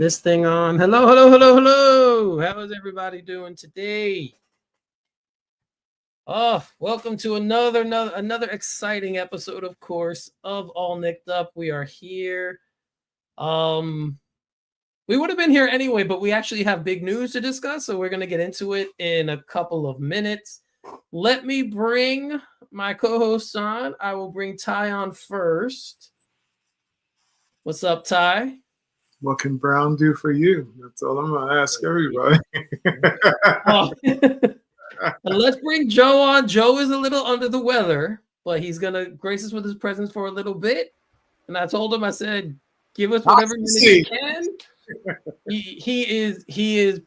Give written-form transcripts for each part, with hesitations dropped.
this thing on. Hello, hello, hello, hello. How is everybody doing today? Oh, welcome to another exciting episode, of course, of All Knicked Up. We are here. We would have been here anyway, but we actually have big news to discuss, so we're going to get into it in a couple of minutes. Let me bring my co-hosts on. I will bring Ty on first. What's up, Ty? What can Brown do for you? That's all I'm going to ask everybody. Oh. And let's bring Joe on. Joe is a little under the weather, but he's going to grace us with his presence for a little bit. And I told him, I said, give us whatever minute you can. He is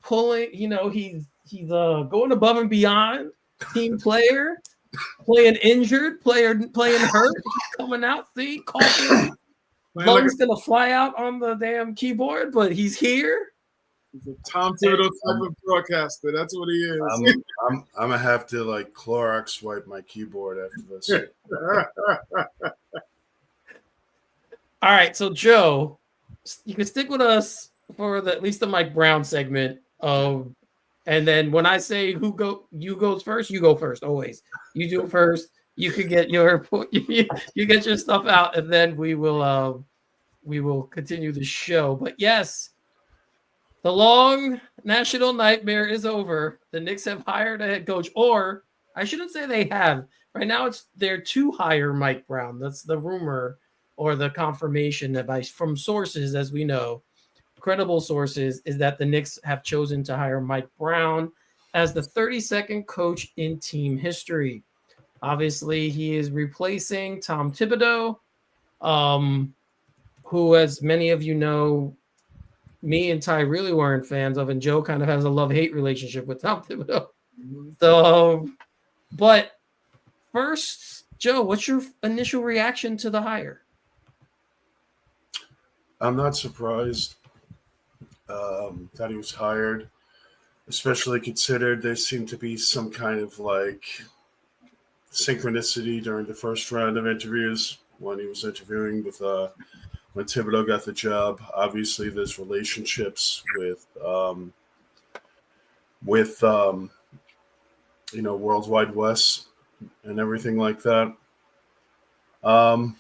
pulling, he's going above and beyond. Team player, playing injured, playing hurt, coming out, see, coughing. Lungs gonna fly out on the damn keyboard, but he's here. He's a Tom Thibodeau type of broadcaster. That's what he is. I'm gonna have to Clorox wipe my keyboard after this. All right, so Joe, you can stick with us for at least the Mike Brown segment. And then when I say you goes first, you go first always. You do it first. You could get your you get your stuff out, and then we will continue the show. But yes, the long national nightmare is over. The Knicks have hired a head coach, or I shouldn't say they have. Right now, they're to hire Mike Brown. That's the rumor or the confirmation that from sources, as we know, credible sources, is that the Knicks have chosen to hire Mike Brown as the 32nd coach in team history. Obviously, he is replacing Tom Thibodeau, who, as many of you know, me and Ty really weren't fans of, and Joe kind of has a love-hate relationship with Tom Thibodeau. So, but first, Joe, what's your initial reaction to the hire? I'm not surprised that he was hired, especially considered there seemed to be some kind of synchronicity during the first round of interviews when he was interviewing with when Thibodeau got the job. Obviously, there's relationships with World Wide West and everything like that. I'm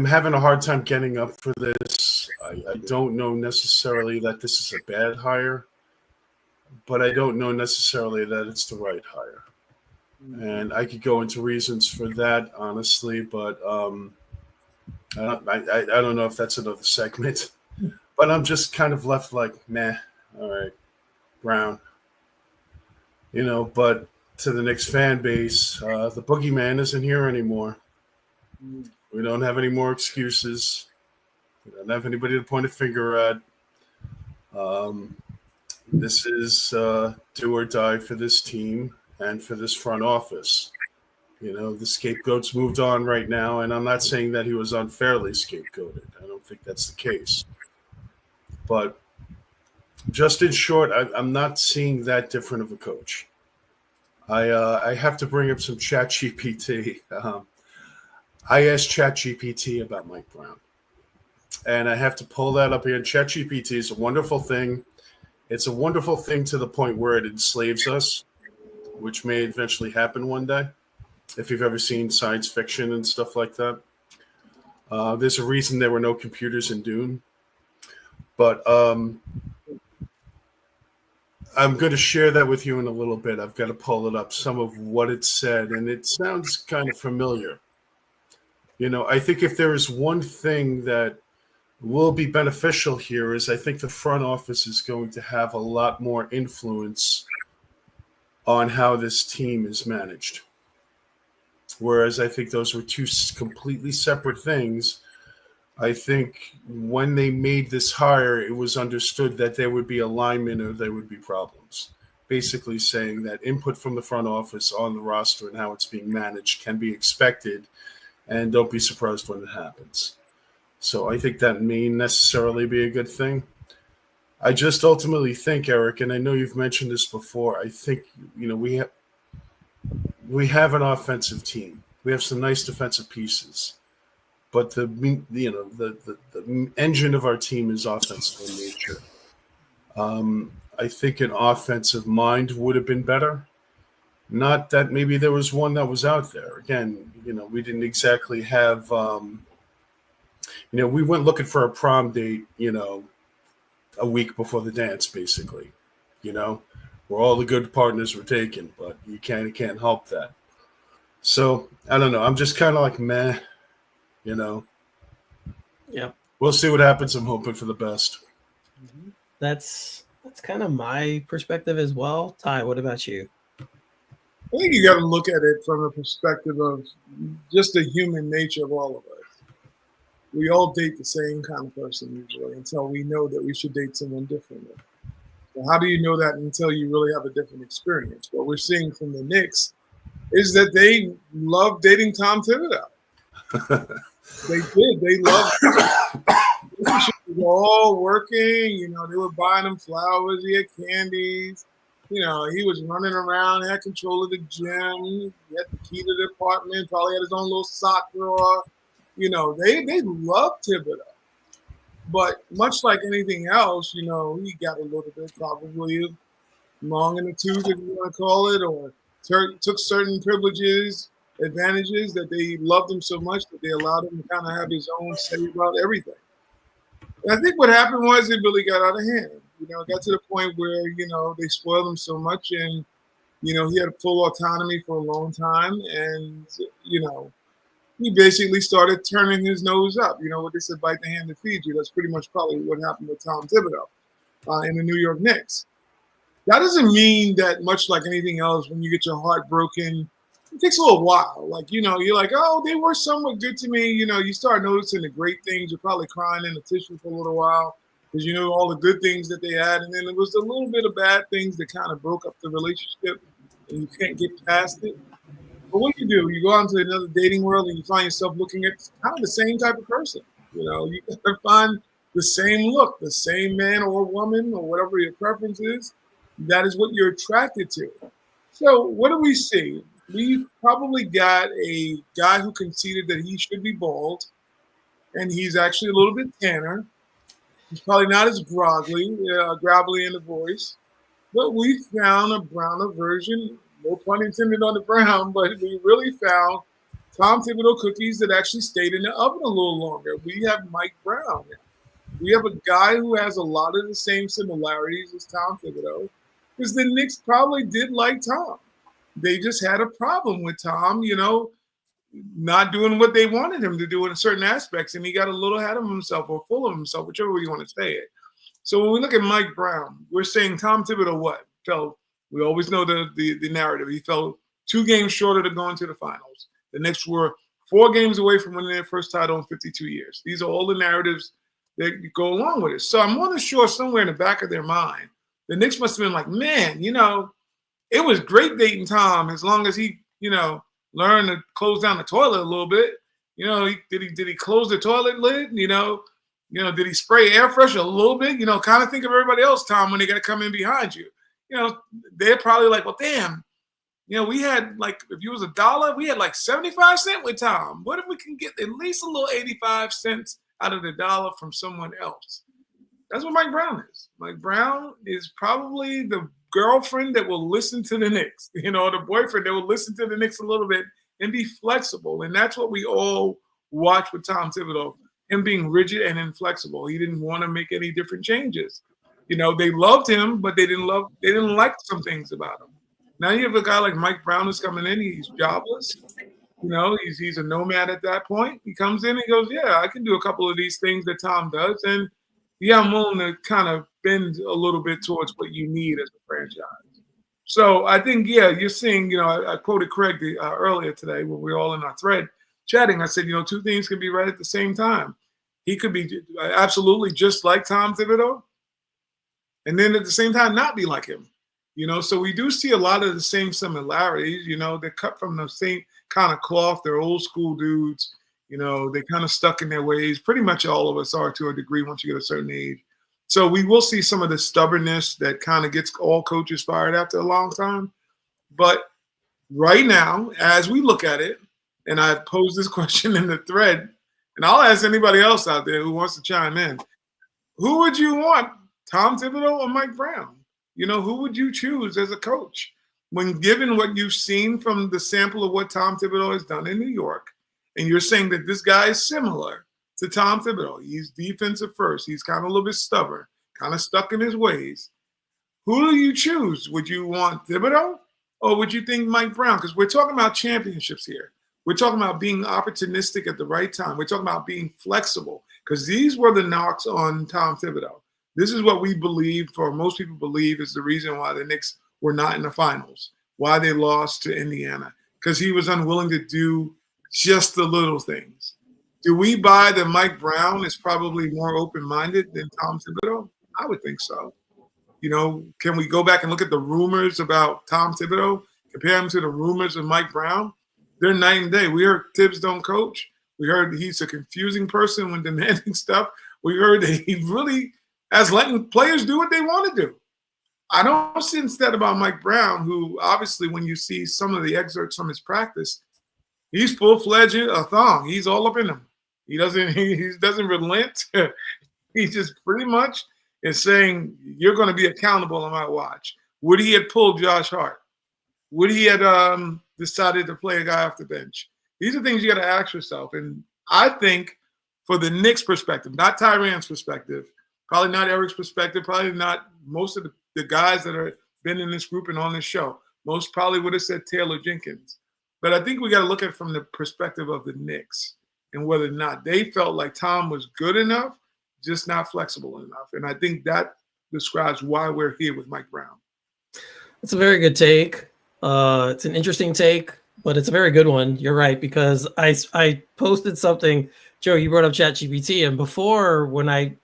having a hard time getting up for this. I don't know necessarily that this is a bad hire, but I don't know necessarily that it's the right hire. And I could go into reasons for that, honestly, but I don't know if that's another segment. But I'm just kind of left meh, all right, Brown. But to the Knicks fan base, the boogeyman isn't here anymore. We don't have any more excuses. We don't have anybody to point a finger at. This is do or die for this team and for this front office. The scapegoat's moved on right now, and I'm not saying that he was unfairly scapegoated. I don't think that's the case. But just in short, I'm not seeing that different of a coach. I have to bring up some ChatGPT. I asked ChatGPT about Mike Brown, and I have to pull that up here. And ChatGPT is a wonderful thing. It's a wonderful thing to the point where it enslaves us, which may eventually happen one day. If you've ever seen science fiction and stuff like that, there's a reason there were no computers in Dune. But I'm going to share that with you in a little bit. I've got to pull it up, some of what it said, and it sounds kind of familiar. I think if there is one thing that will be beneficial here is I think the front office is going to have a lot more influence on how this team is managed. Whereas I think those were two completely separate things. I think when they made this hire, it was understood that there would be alignment or there would be problems. Basically saying that input from the front office on the roster and how it's being managed can be expected, and don't be surprised when it happens. So I think that may necessarily be a good thing. I just ultimately think, Eric, and I know you've mentioned this before, I think, we have an offensive team. We have some nice defensive pieces. but the engine of our team is offensive in nature. I think an offensive mind would have been better. Not that maybe there was one that was out there. Again, we didn't exactly have, we went looking for a prom date, a week before the dance, basically, where all the good partners were taken, but you can't help that. So I don't know. I'm just kind of like, meh, Yeah. We'll see what happens. I'm hoping for the best. That's kind of my perspective as well. Ty, what about you? I think you got to look at it from a perspective of just the human nature of all of us. We all date the same kind of person usually until we know that we should date someone differently. So how do you know that until you really have a different experience? What we're seeing from the Knicks is that they love dating Tom Thibodeau. They did. They loved him. They were all working. They were buying him flowers. He had candies. He was running around, had control of the gym. He had the key to the apartment. Probably had his own little sock drawer. They loved Thibodeau. But much like anything else, he got a little bit probably long in the tooth, if you want to call it, or took certain privileges, advantages that they loved him so much that they allowed him to kind of have his own say about everything. And I think what happened was it really got out of hand. It got to the point where, they spoiled him so much and, he had full autonomy for a long time. And, he basically started turning his nose up. What they said, bite the hand that feeds you. That's pretty much probably what happened with Tom Thibodeau in the New York Knicks. That doesn't mean that much like anything else, when you get your heart broken, it takes a little while. Like, you're like, oh, they were somewhat good to me. You start noticing the great things. You're probably crying in the tissue for a little while because you know all the good things that they had. And then there was a little bit of bad things that kind of broke up the relationship and you can't get past it. But what do? You go out into another dating world and you find yourself looking at kind of the same type of person. You find the same look, the same man or woman or whatever your preference is. That is what you're attracted to. So what do we see? We probably got a guy who conceded that he should be bald, and he's actually a little bit tanner. He's probably not as gravelly in the voice, but we found a browner version. No pun intended on the brown, but we really found Tom Thibodeau cookies that actually stayed in the oven a little longer. We have Mike Brown. We have a guy who has a lot of the same similarities as Tom Thibodeau, because the Knicks probably did like Tom. They just had a problem with Tom, not doing what they wanted him to do in certain aspects, and he got a little ahead of himself or full of himself, whichever way you want to say it. So when we look at Mike Brown, we're saying Tom Thibodeau we always know the narrative. He fell 2 games short of going to the finals. The Knicks were 4 games away from winning their first title in 52 years. These are all the narratives that go along with it. So I'm more than sure somewhere in the back of their mind, the Knicks must have been like, man, it was great dating Tom as long as he, learned to close down the toilet a little bit. Did he close the toilet lid? Did he spray air freshener a little bit? Kind of think of everybody else, Tom, when they got to come in behind you. They're probably like, well, damn, we had like, if you was $1, we had like 75 cents with Tom. What if we can get at least a little 85 cents out of the dollar from someone else? That's what Mike Brown is. Mike Brown is probably the girlfriend that will listen to the Knicks, the boyfriend that will listen to the Knicks a little bit and be flexible. And that's what we all watch with Tom Thibodeau, him being rigid and inflexible. He didn't want to make any different changes. They loved him, but they didn't like some things about him. Now you have a guy like Mike Brown who's coming in. He's jobless. He's a nomad at that point. He comes in and goes, yeah, I can do a couple of these things that Tom does. And yeah, I'm willing to kind of bend a little bit towards what you need as a franchise. So I think, yeah, you're seeing, I quoted Craig earlier today when we were all in our thread chatting. I said, 2 things can be right at the same time. He could be absolutely just like Tom Thibodeau, and then at the same time not be like him. So we do see a lot of the same similarities. They're cut from the same kind of cloth. They're old school dudes. They kind of stuck in their ways. Pretty much all of us are to a degree once you get a certain age. So we will see some of the stubbornness that kind of gets all coaches fired after a long time. But right now, as we look at it, and I posed this question in the thread, And I'll ask anybody else out there who wants to chime in. Who would you want, Tom Thibodeau or Mike Brown? Who would you choose as a coach? When given what you've seen from the sample of what Tom Thibodeau has done in New York, and you're saying that this guy is similar to Tom Thibodeau. He's defensive first. He's kind of a little bit stubborn, kind of stuck in his ways. Who do you choose? Would you want Thibodeau or would you think Mike Brown? Because we're talking about championships here. We're talking about being opportunistic at the right time. We're talking about being flexible because these were the knocks on Tom Thibodeau. This is what we believe, or most people believe, is the reason why the Knicks were not in the finals, why they lost to Indiana, because he was unwilling to do just the little things. Do we buy that Mike Brown is probably more open-minded than Tom Thibodeau? I would think so. Can we go back and look at the rumors about Tom Thibodeau, compare him to the rumors of Mike Brown? They're night and day. We heard Tibbs don't coach. We heard he's a confusing person when demanding stuff. We heard that he really has letting players do what they want to do. I don't see instead about Mike Brown, who obviously when you see some of the excerpts from his practice, he's full-fledged a thong. He's all up in them. He doesn't relent. He just pretty much is saying, you're going to be accountable on my watch. Would he have pulled Josh Hart? Would he have decided to play a guy off the bench? These are things you got to ask yourself. And I think for the Knicks perspective, not Tyran's perspective, probably not Eric's perspective, probably not most of the guys that have been in this group and on this show, most probably would have said Taylor Jenkins. But I think we got to look at it from the perspective of the Knicks and whether or not they felt like Tom was good enough, just not flexible enough. And I think that describes why we're here with Mike Brown. It's a very good take. It's an interesting take, but it's a very good one. You're right, because I posted something, Joe, you brought up ChatGPT, and before when I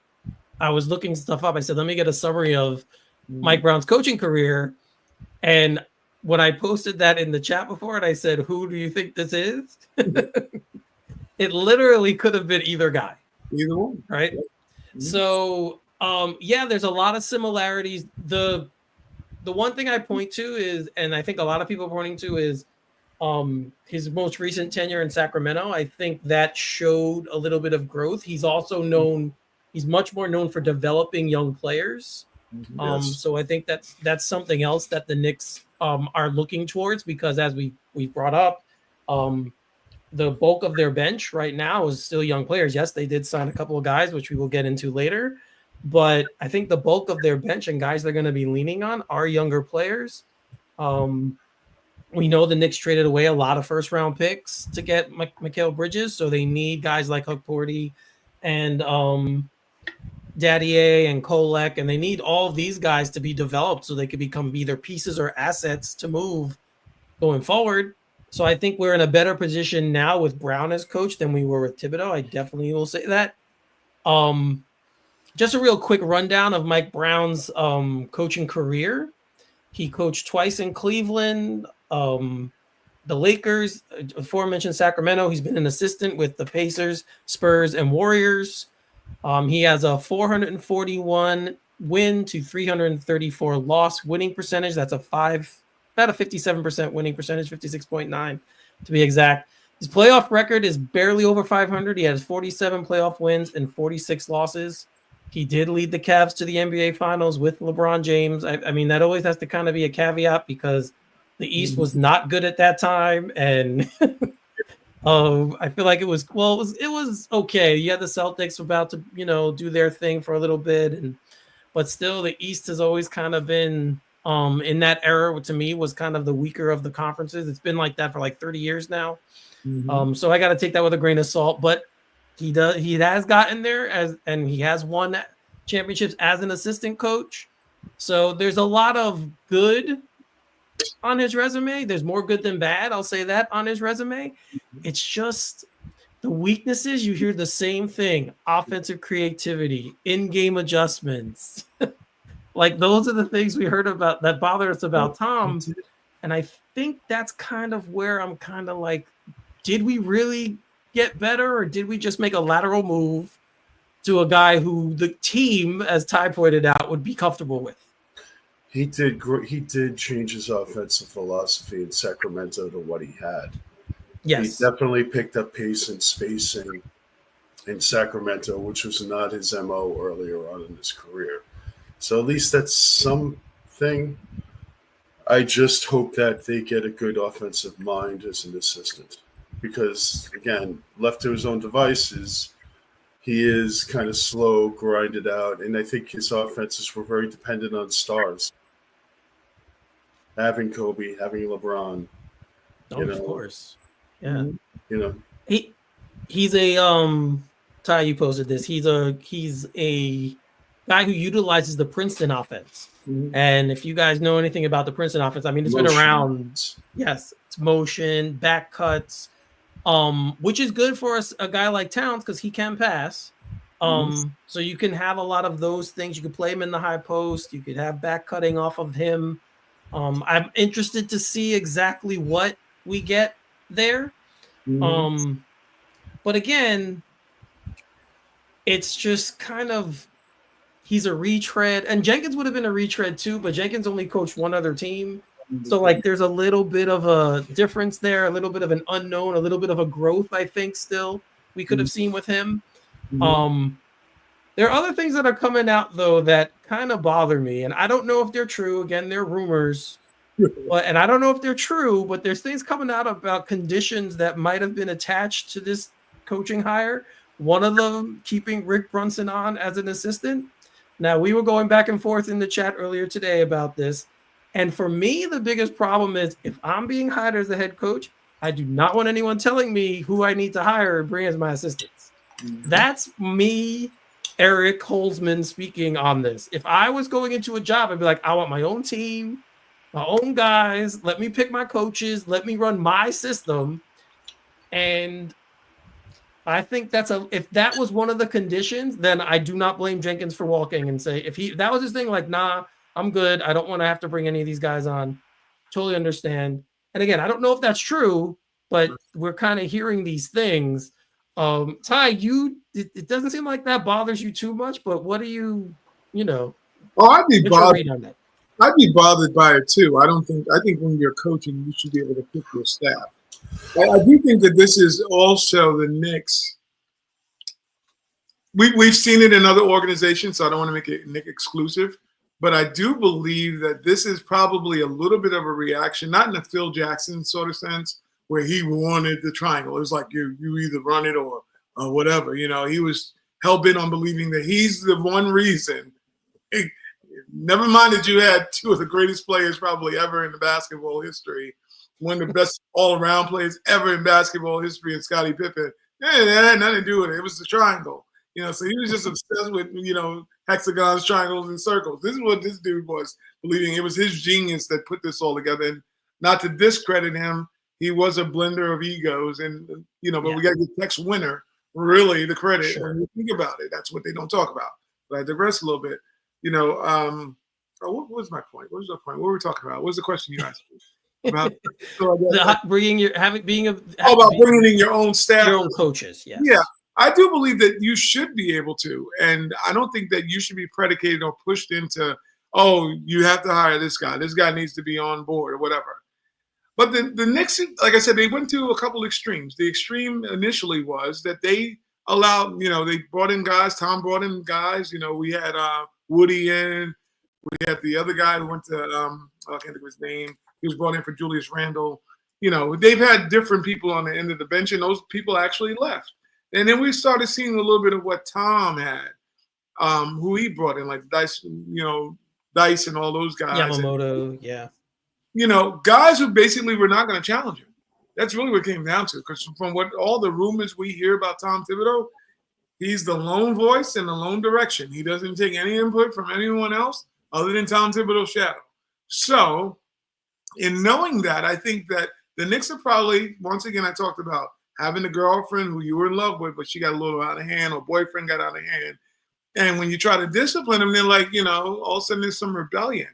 was looking stuff up, I said, let me get a summary of Mike Brown's coaching career. And when I posted that in the chat before, and I said, who do you think this is? It literally could have been either guy. Either one. Right? Mm-hmm. So, there's a lot of similarities. The one thing I point to is, and I think a lot of people are pointing to is his most recent tenure in Sacramento. I think that showed a little bit of growth. He's also he's much more known for developing young players. Yes. So I think that's something else that the Knicks are looking towards, because as we brought up, the bulk of their bench right now is still young players. Yes, they did sign a couple of guys, which we will get into later, but I think the bulk of their bench and guys they're going to be leaning on are younger players. We know the Knicks traded away a lot of first-round picks to get Mikal Bridges, so they need guys like Huck Porty and Daddier and Kolek, and they need all of these guys to be developed so they could become either pieces or assets to move going forward. So I think we're in a better position now with Brown as coach than we were with Thibodeau. I definitely will say that. Just a real quick rundown of Mike Brown's coaching career. He coached twice in Cleveland, the Lakers, aforementioned Sacramento. He's been an assistant with the Pacers, Spurs, and Warriors. He has a 441 win to 334 loss winning percentage. That's about a 57% winning percentage, 56.9 to be exact. His playoff record is barely over 500. He has 47 playoff wins and 46 losses. He did lead the Cavs to the NBA Finals with LeBron James. I mean, that always has to kind of be a caveat because the East was not good at that time, and I feel like it was okay. You had the Celtics about to do their thing for a little bit, but still the East has always kind of been in that era, to me, was kind of the weaker of the conferences. It's been like that for like 30 years now. So I got to take that with a grain of salt, but he has gotten there and he has won championships as an assistant coach. So there's a lot of good on his resume. There's more good than bad. I'll say that on his resume. It's just the weaknesses. You hear the same thing: offensive creativity, in-game adjustments. Like those are the things we heard about that bother us about Tom. And I think that's kind of where I'm kind of like, did we really get better, or did we just make a lateral move to a guy who the team, as Ty pointed out, would be comfortable with? He did change his offensive philosophy in Sacramento to what he had. Yes. He definitely picked up pace and spacing in Sacramento, which was not his MO earlier on in his career. So at least that's something. I just hope that they get a good offensive mind as an assistant. Because, again, left to his own devices, he is kind of slow, grinded out, and I think his offenses were very dependent on stars. Having Kobe, having LeBron. Of course. Yeah. You know. He's a Ty, you posted this. He's a guy who utilizes the Princeton offense. Mhm. And if you guys know anything about the Princeton offense, I mean, it's been around. Yes, it's motion, back cuts, which is good for a guy like Towns because he can pass. So you can have a lot of those things. You could play him in the high post. You could have back cutting off of him. I'm interested to see exactly what we get there. But again, it's just kind of, he's a retread, and Jenkins would have been a retread too, but Jenkins only coached one other team. So like there's a little bit of a difference there, a little bit of an unknown, a little bit of a growth, I think, still we could have seen with him. There are other things that are coming out though that kind of bother me, and I don't know if they're true. Again, they're rumors. And I don't know if they're true, but there's things coming out about conditions that might have been attached to this coaching hire. One of them keeping Rick Brunson on as an assistant. Now, we were going back and forth in the chat earlier today about this. And for me, the biggest problem is if I'm being hired as the head coach, I do not want anyone telling me who I need to hire and bring as my assistants. That's me, Eric Holzman, speaking on this. If I was going into a job, I'd be like, I want my own team, my own guys. Let me pick my coaches. Let me run my system. And I think if that was one of the conditions, then I do not blame Jenkins for walking and say, if that was his thing, like, nah, I'm good. I don't want to have to bring any of these guys on. Totally understand. And again, I don't know if that's true, but we're kind of hearing these things. Ty, it doesn't seem like that bothers you too much, but what do you know? Oh, I'd be bothered. On that? I'd be bothered by it too. I think when you're coaching, you should be able to pick your staff. I do think that this is also the Knicks. We've seen it in other organizations, so I don't want to make it Knick exclusive. But I do believe that this is probably a little bit of a reaction, not in a Phil Jackson sort of sense, where he wanted the triangle. It was like you either run it or whatever. You know, he was hell-bent on believing that he's the one reason. Never mind that you had two of the greatest players probably ever in the basketball history, one of the best all-around players ever in basketball history, and Scottie Pippen. That had nothing to do with it. It was the triangle. You know, so he was just obsessed with, hexagons, triangles, and circles. This is what this dude was believing. It was his genius that put this all together. And not to discredit him, he was a blender of egos. And, but we got to give Tex Winter really the credit. Sure. When you think about it, that's what they don't talk about. But I digress a little bit. What was my point? What was the point? What were we talking about? What was the question you asked me? About bringing in your own staff, your own coaches. Yes. Yeah, I do believe that you should be able to, and I don't think that you should be predicated or pushed into, oh, you have to hire this guy. This guy needs to be on board or whatever. But the Knicks, like I said, they went to a couple extremes. The extreme initially was that they allowed, they brought in guys. Tom brought in guys. We had Woody in. We had the other guy who went to I can't think of his name. He was brought in for Julius Randle. They've had different people on the end of the bench, and those people actually left. And then we started seeing a little bit of what Tom had, who he brought in, like Dice, Dice and all those guys. Yamamoto, and, guys who basically were not going to challenge him. That's really what it came down to. Because from what all the rumors we hear about Tom Thibodeau, he's the lone voice and the lone direction. He doesn't take any input from anyone else other than Tom Thibodeau's shadow. So, in knowing that, I think that the Knicks are probably, once again, I talked about having a girlfriend who you were in love with, but she got a little out of hand, or boyfriend got out of hand. And when you try to discipline them, they're like, all of a sudden there's some rebellion.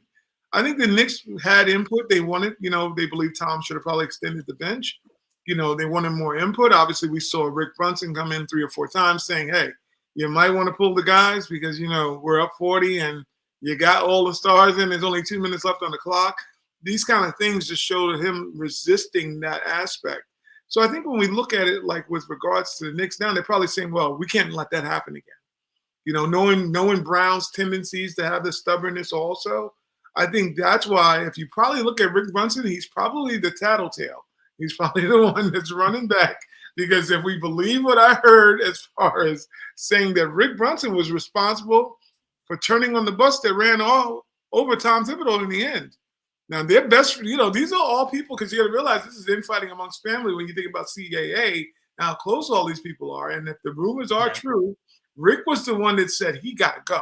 I think the Knicks had input. They wanted, they believe Tom should have probably extended the bench. They wanted more input. Obviously, we saw Rick Brunson come in 3 or 4 times saying, hey, you might want to pull the guys because, we're up 40 and you got all the stars in. There's only 2 minutes left on the clock. These kind of things just showed him resisting that aspect. So I think when we look at it, like with regards to the Knicks now, they're probably saying, well, we can't let that happen again. Knowing Brown's tendencies to have this stubbornness also, I think that's why if you probably look at Rick Brunson, he's probably the tattletale. He's probably the one that's running back, because if we believe what I heard as far as saying that Rick Brunson was responsible for turning on the bus that ran all over Tom Thibodeau in the end. Now, their best, these are all people, because you got to realize this is infighting amongst family when you think about CAA, how close all these people are. And if the rumors are true, Rick was the one that said he got to go.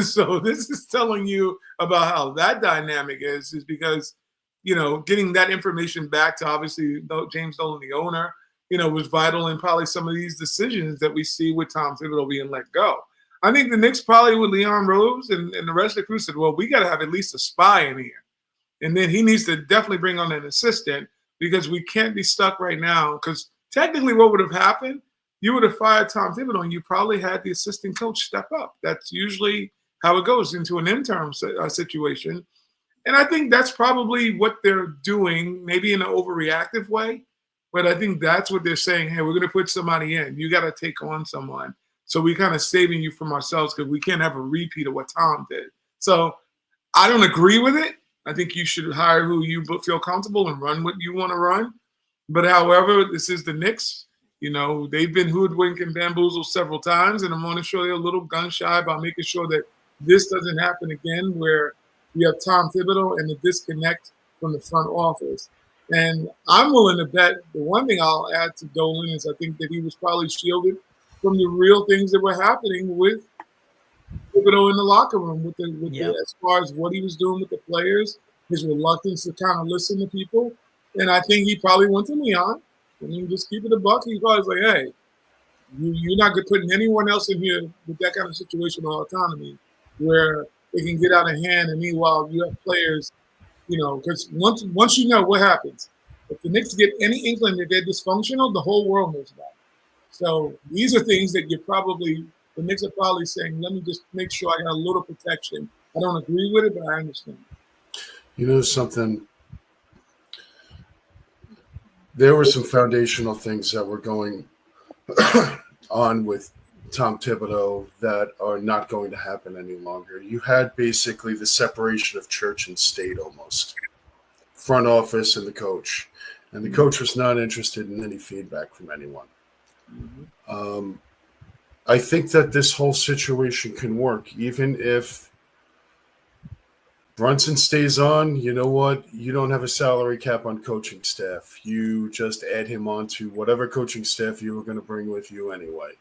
So this is telling you about how that dynamic is because, getting that information back to obviously James Dolan, the owner, was vital in probably some of these decisions that we see with Tom Thibodeau being let go. I think the Knicks probably with Leon Rose and the rest of the crew said, well, we got to have at least a spy in here. And then he needs to definitely bring on an assistant, because we can't be stuck right now. Because technically what would have happened, you would have fired Tom Thibodeau and you probably had the assistant coach step up. That's usually how it goes into an interim situation. And I think that's probably what they're doing, maybe in an overreactive way. But I think that's what they're saying. Hey, we're going to put somebody in. You got to take on someone. So we're kind of saving you from ourselves, because we can't have a repeat of what Tom did. So I don't agree with it. I think you should hire who you feel comfortable and run what you want to run. But however, this is the Knicks. They've been hoodwinked and bamboozled several times, and I want to show they're a little gun shy about making sure that this doesn't happen again, where you have Tom Thibodeau and the disconnect from the front office. And I'm willing to bet the one thing I'll add to Dolan is I think that he was probably shielded from the real things that were happening with Thibodeau in the locker room, as far as what he was doing with the players, his reluctance to kind of listen to people. And I think he probably went to Leon, and he just keep it a buck. He probably was like, hey, you're not putting anyone else in here with that kind of situational autonomy where it can get out of hand. And meanwhile, you have players, because once you know what happens, if the Knicks get any inkling that they're dysfunctional, the whole world knows about it. So these are things that the Knicks are probably saying, let me just make sure I got a little protection. I don't agree with it, but I understand. Something, there were some foundational things that were going on with Tom Thibodeau that are not going to happen any longer. You had basically the separation of church and state almost. Front office and the coach. And the coach was not interested in any feedback from anyone. I think that this whole situation can work, even if Brunson stays on. You know what? You don't have a salary cap on coaching staff. You just add him on to whatever coaching staff you were going to bring with you anyway.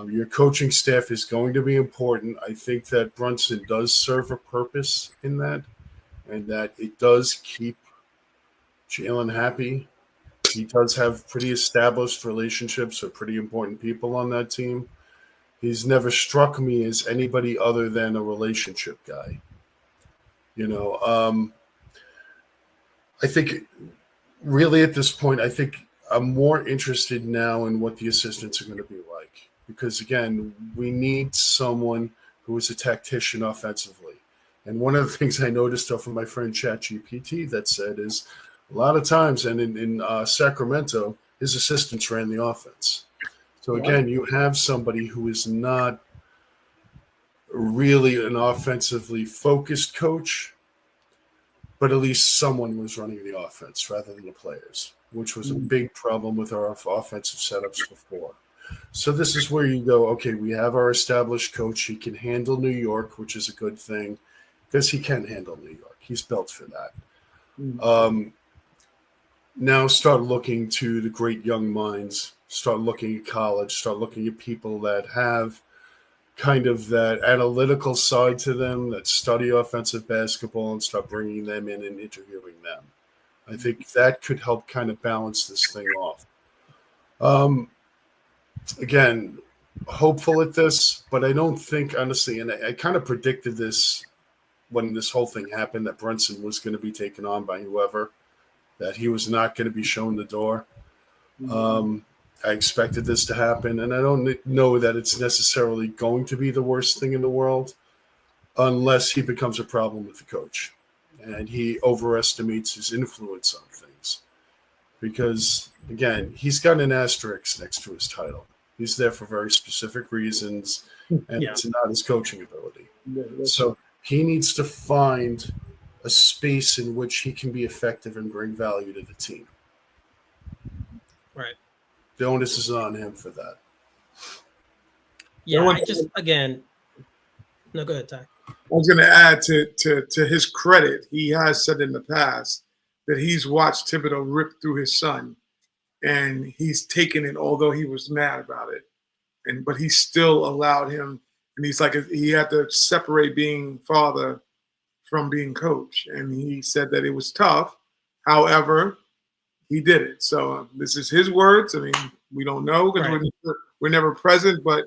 Your coaching staff is going to be important. I think that Brunson does serve a purpose in that, and that it does keep Jalen happy. He does have pretty established relationships with pretty important people on that team. He's never struck me as anybody other than a relationship guy. I think really at this point, I think I'm more interested now in what the assistants are going to be like. Because, again, we need someone who is a tactician offensively. And one of the things I noticed from my friend ChatGPT that said is a lot of times, and in Sacramento, his assistants ran the offense. So, again, you have somebody who is not really an offensively focused coach, but at least someone was running the offense rather than the players, which was a big problem with our offensive setups before. So this is where you go, okay, we have our established coach. He can handle New York, which is a good thing, because he can handle New York. He's built for that. Now start looking to the great young minds, start looking at college, start looking at people that have kind of that analytical side to them, that study offensive basketball, and start bringing them in and interviewing them. I think that could help kind of balance this thing off. Again, hopeful at this, but I don't think, honestly, and I kind of predicted this when this whole thing happened, that Brunson was going to be taken on by whoever, that he was not going to be shown the door. I expected this to happen, and I don't know that it's necessarily going to be the worst thing in the world unless he becomes a problem with the coach and he overestimates his influence on things. because, again, he's got an asterisk next to his title. He's there for very specific reasons, and it's not his coaching ability. So he needs to find a space in which he can be effective and bring value to the team. Right. The onus is on him for that. Yeah, I just, again, no, go ahead, Ty. I was going to add to his credit, he has said in the past that he's watched Thibodeau rip through his son, and he's taken it, although he was mad about it, but he still allowed him. And he's like, he had to separate being father from being coach, and he said that it was tough. However, he did it. So this is his words. I mean, we don't know because we're never present, but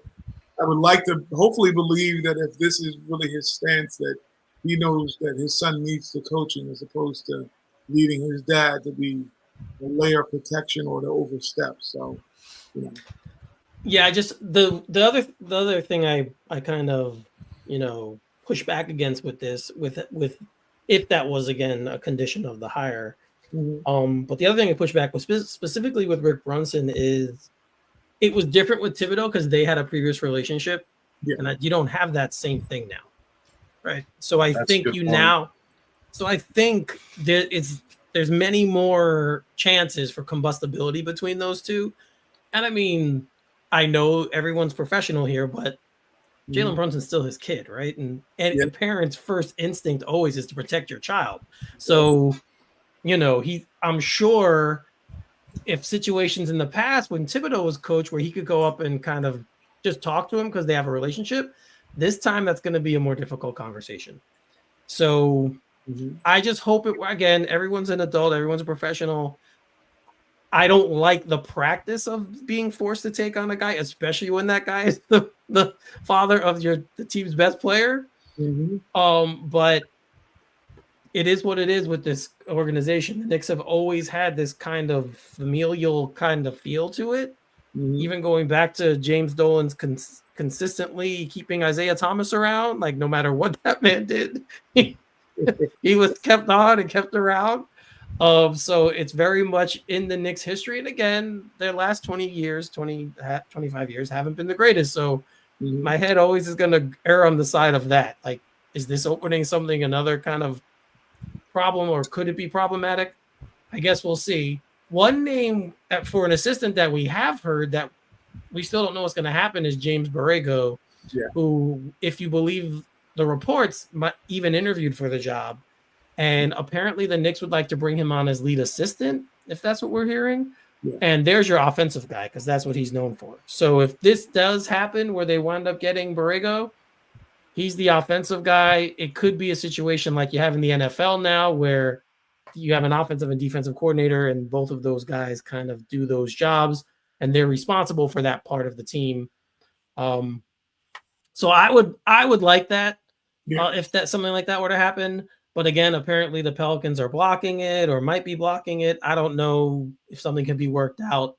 I would like to hopefully believe that if this is really his stance, that he knows that his son needs the coaching as opposed to leading his dad to be a layer of protection or to overstep. So, you know. Yeah, just the other thing I kind of, you know, push back against with this with if that was again a condition of the hire. But the other thing I push back was specifically with Rick Brunson is it was different with Thibodeau because they had a previous relationship, and you don't have that same thing now, right? So I think I think there's many more chances for combustibility between those two, and I mean, I know everyone's professional here, but Jalen Brunson's still his kid, right? And the parent's first instinct always is to protect your child. So, you know, I'm sure if situations in the past when Thibodeau was coach where he could go up and kind of just talk to him because they have a relationship, this time that's going to be a more difficult conversation. So I just hope again, everyone's an adult, everyone's a professional. I don't like the practice of being forced to take on a guy, especially when that guy is the father of the team's best player. But it is what it is with this organization. The Knicks have always had this kind of familial kind of feel to it. Even going back to James Dolan's consistently keeping Isaiah Thomas around, like no matter what that man did, he was kept on and kept around. So it's very much in the Knicks history. And again, their last 25 years haven't been the greatest. So my head always is going to err on the side of that. Like, is this opening something, another kind of problem, or could it be problematic? I guess we'll see. One name for an assistant that we have heard that we still don't know what's going to happen is James Borrego, who, if you believe the reports, even interviewed for the job. And apparently the Knicks would like to bring him on as lead assistant, if that's what we're hearing. And there's your offensive guy, because that's what he's known for. So if this does happen where they wind up getting Borrego, he's the offensive guy. It could be a situation like you have in the NFL now where you have an offensive and defensive coordinator, and both of those guys kind of do those jobs, and they're responsible for that part of the team. So I would like that if that something like that were to happen. But again, apparently the Pelicans are blocking it or might be blocking it. I don't know if something can be worked out.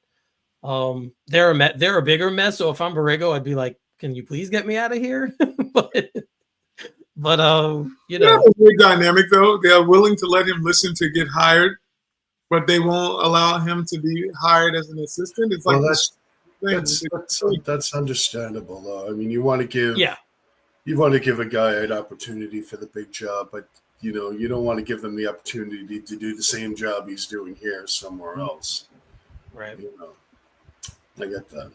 They're a bigger mess. So if I'm Borrego, I'd be like, can you please get me out of here? but you know, it's very dynamic though. They are willing to let him listen to get hired, but they won't allow him to be hired as an assistant. It's like that's understandable though. I mean, you want to give a guy an opportunity for the big job, but you know, you don't want to give them the opportunity to do the same job he's doing here somewhere else. Right. You know, I get that.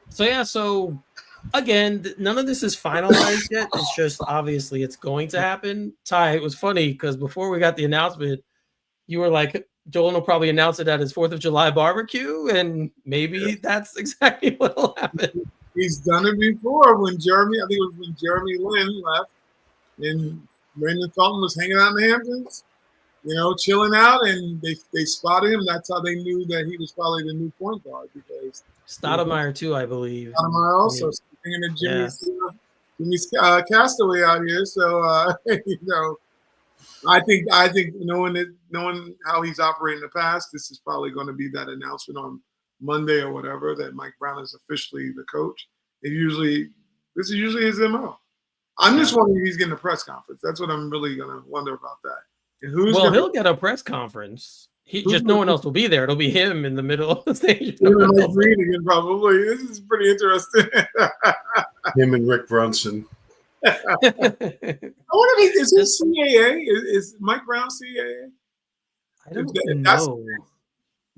So again, none of this is finalized yet. It's just obviously it's going to happen. Ty, it was funny because before we got the announcement, you were like, Joel will probably announce it at his 4th of July barbecue, and maybe that's exactly what will happen. He's done it before when Jeremy Lin left, and Raymond Felton was hanging out in the Hamptons, you know, chilling out, and they spotted him. That's how they knew that he was probably the new point guard, because Stoudemire too, I believe. Stoudemire also thinking of Jimmy's castaway out here. So you know, I think knowing how he's operated in the past, this is probably going to be that announcement on Monday or whatever that Mike Brown is officially the coach. This is usually his MO. I'm just wondering if he's getting a press conference. That's what I'm really going to wonder about that. And he'll get a press conference. Just no one else will be there. It'll be him in the middle of the stage. Reading probably. This is pretty interesting. Him and Rick Brunson. I wonder if is this CAA? Is Mike Brown CAA? I don't know.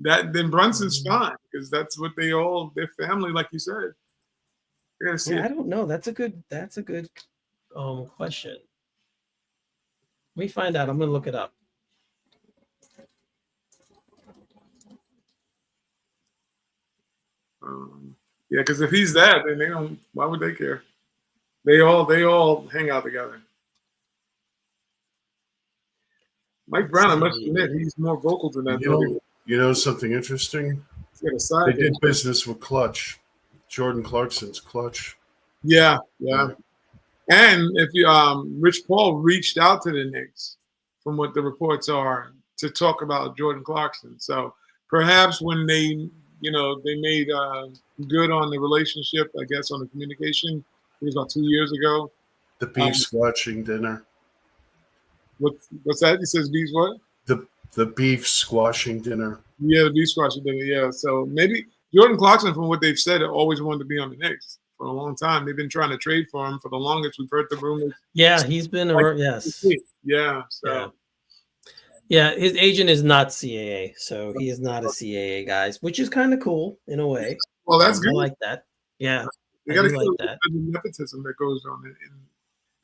Then Brunson's fine because that's what their family, like you said. Yeah, I don't know. That's a good question. Let me find out. I'm gonna look it up. Yeah, because if he's that, then they don't. Why would they care? They all hang out together. Mike Brown, I must admit, he's more vocal than that. You know something interesting? They did business with Clutch. Jordan Clarkson's Clutch. Yeah. And if you Rich Paul reached out to the Knicks, from what the reports are, to talk about Jordan Clarkson. So perhaps when they made good on the relationship, I guess, on the communication, it was about 2 years ago. The beef squashing dinner. What's that? He says beef what? The beef squashing dinner. Yeah, the beef squashing dinner. Yeah. So maybe Jordan Clarkson, from what they've said, always wanted to be on the Knicks for a long time. They've been trying to trade for him for the longest. We've heard the rumors. Yeah, he's been yes. Yeah. So. Yeah, his agent is not CAA, so he is not a CAA guy, which is kind of cool in a way. Well, that's good. I like that. Yeah, you got to like that. The nepotism that goes on,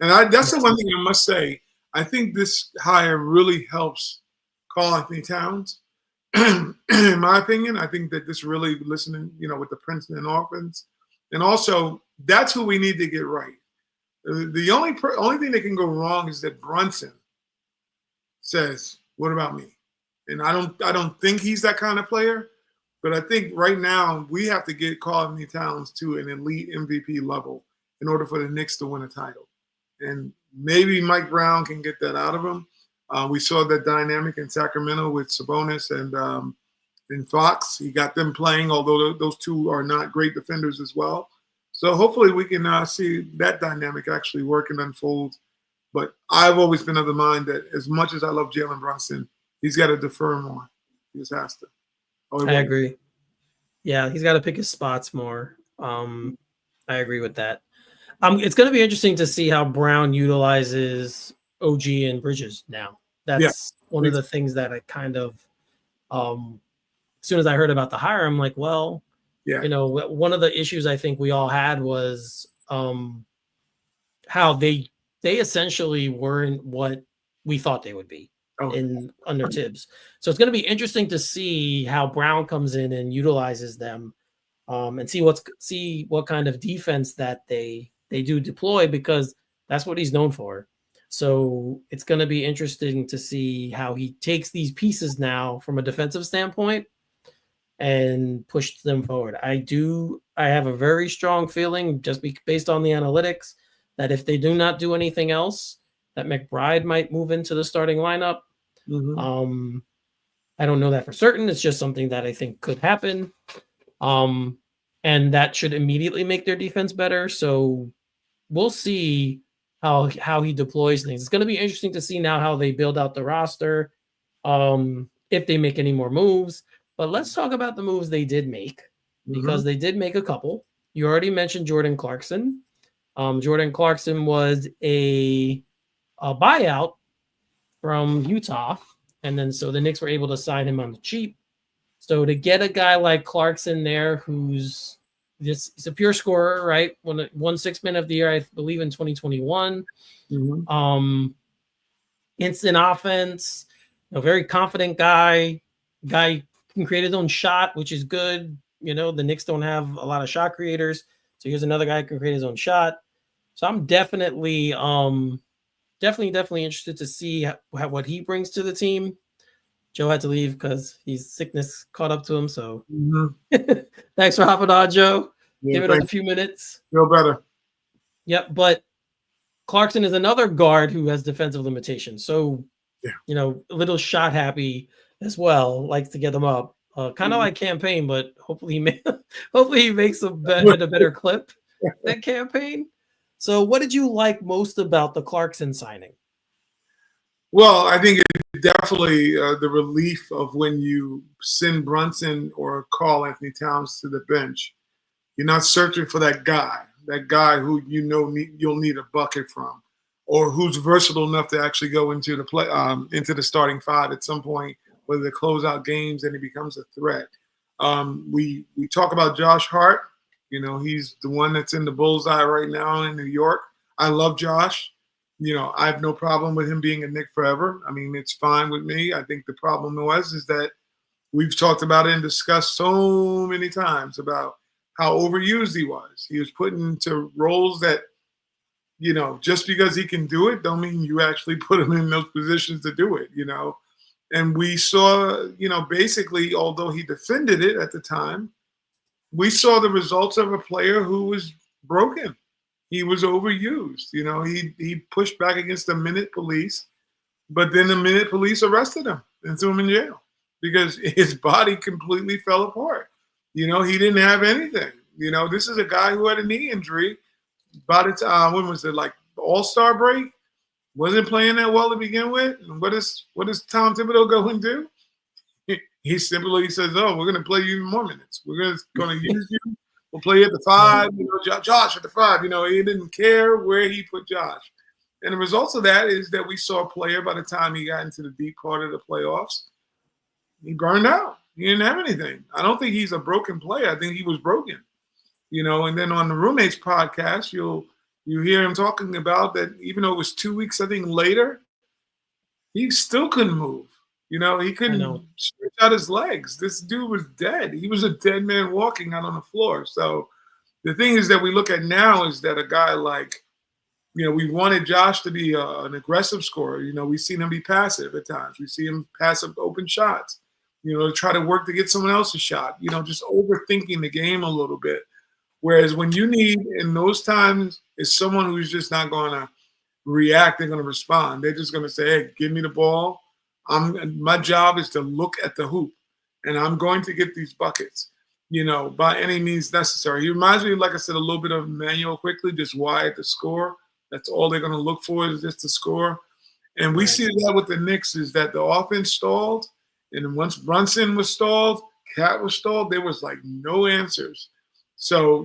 and that's the one thing I must say. I think this hire really helps Karl-Anthony Towns. In my opinion, I think that this really listening, with the Princeton offense, and also that's who we need to get right. The only thing that can go wrong is that Brunson says, "What about me?" And I don't think he's that kind of player. But I think right now we have to get Karl-Anthony Towns to an elite MVP level in order for the Knicks to win a title. And maybe Mike Brown can get that out of him. We saw that dynamic in Sacramento with Sabonis and Fox. He got them playing, although those two are not great defenders as well. So hopefully we can see that dynamic actually work and unfold. But I've always been of the mind that as much as I love Jalen Brunson, he's got to defer more. He just has to. I agree. Yeah, he's got to pick his spots more. I agree with that. It's going to be interesting to see how Brown utilizes OG and Bridges now. That's one of the things that I kind of, as soon as I heard about the hire, I'm like, well, one of the issues I think we all had was how they essentially weren't what we thought they would be under Tibbs. So it's going to be interesting to see how Brown comes in and utilizes them, and see what kind of defense that they do deploy, because that's what he's known for. So it's going to be interesting to see how he takes these pieces now from a defensive standpoint and pushes them forward. I have a very strong feeling, just based on the analytics, that if they do not do anything else, that McBride might move into the starting lineup. Mm-hmm. I don't know that for certain. It's just something that I think could happen. And that should immediately make their defense better. So we'll see how he deploys things. It's going to be interesting to see now how they build out the roster, if they make any more moves. But let's talk about the moves they did make, because they did make a couple. You already mentioned Jordan Clarkson. Jordan Clarkson was a buyout from Utah, and then so the Knicks were able to sign him on the cheap. So to get a guy like Clarkson there, he's a pure scorer, right? Won Sixth Man of the Year, I believe, in 2021. Instant offense, a very confident guy. Guy can create his own shot, which is good. The Knicks don't have a lot of shot creators, so here's another guy who can create his own shot. So I'm definitely interested to see what he brings to the team. Joe had to leave because sickness caught up to him. So thanks for hopping on, Joe. Give it a few minutes. Feel better. Yep, but Clarkson is another guard who has defensive limitations. So, a little shot happy as well. Likes to get them up. Kind of like Campaign, but hopefully he makes a better clip than Campaign. So what did you like most about the Clarkson signing? Well, I think it definitely the relief of when you send Brunson or call Anthony Towns to the bench. You're not searching for that guy who you'll need a bucket from, or who's versatile enough to actually go into into the starting five at some point, whether they close out games and he becomes a threat. We talk about Josh Hart. He's the one that's in the bullseye right now in New York. I love Josh. I have no problem with him being a Knick forever. I mean, it's fine with me. I think the problem is that we've talked about it and discussed so many times about how overused he was. He was put into roles that, just because he can do it, don't mean you actually put him in those positions to do it, And we saw, basically, although he defended it at the time, we saw the results of a player who was broken. He was overused. He pushed back against the minute police, but then the minute police arrested him and threw him in jail because his body completely fell apart. He didn't have anything. This is a guy who had a knee injury. By the time, when was it, like the All-Star break? Wasn't playing that well to begin with. And what does Tom Thibodeau go and do? He simply says, "Oh, we're going to play you more minutes. We're going to use you. We'll play you at the 5. Josh at the 5." He didn't care where he put Josh. And the results of that is that we saw a player by the time he got into the deep part of the playoffs, he burned out. He didn't have anything. I don't think he's a broken player. I think he was broken. And then on the Roommates podcast, you hear him talking about that even though it was 2 weeks, I think, later, he still couldn't move. He couldn't stretch out his legs. This dude was dead. He was a dead man walking out on the floor. So the thing is that we look at now is that a guy like, we wanted Josh to be an aggressive scorer. We've seen him be passive at times. We see him pass up open shots, try to work to get someone else's shot, just overthinking the game a little bit. Whereas when you need in those times is someone who's just not going to react, they're going to respond. They're just going to say, "Hey, give me the ball. My job is to look at the hoop, and I'm going to get these buckets, by any means necessary." He reminds me, like I said, a little bit of Emmanuel Quickly, just wide to score. That's all they're going to look for is just to score. And we see that with the Knicks is that the offense stalled, and once Brunson was stalled, Cat was stalled, there was like no answers. So,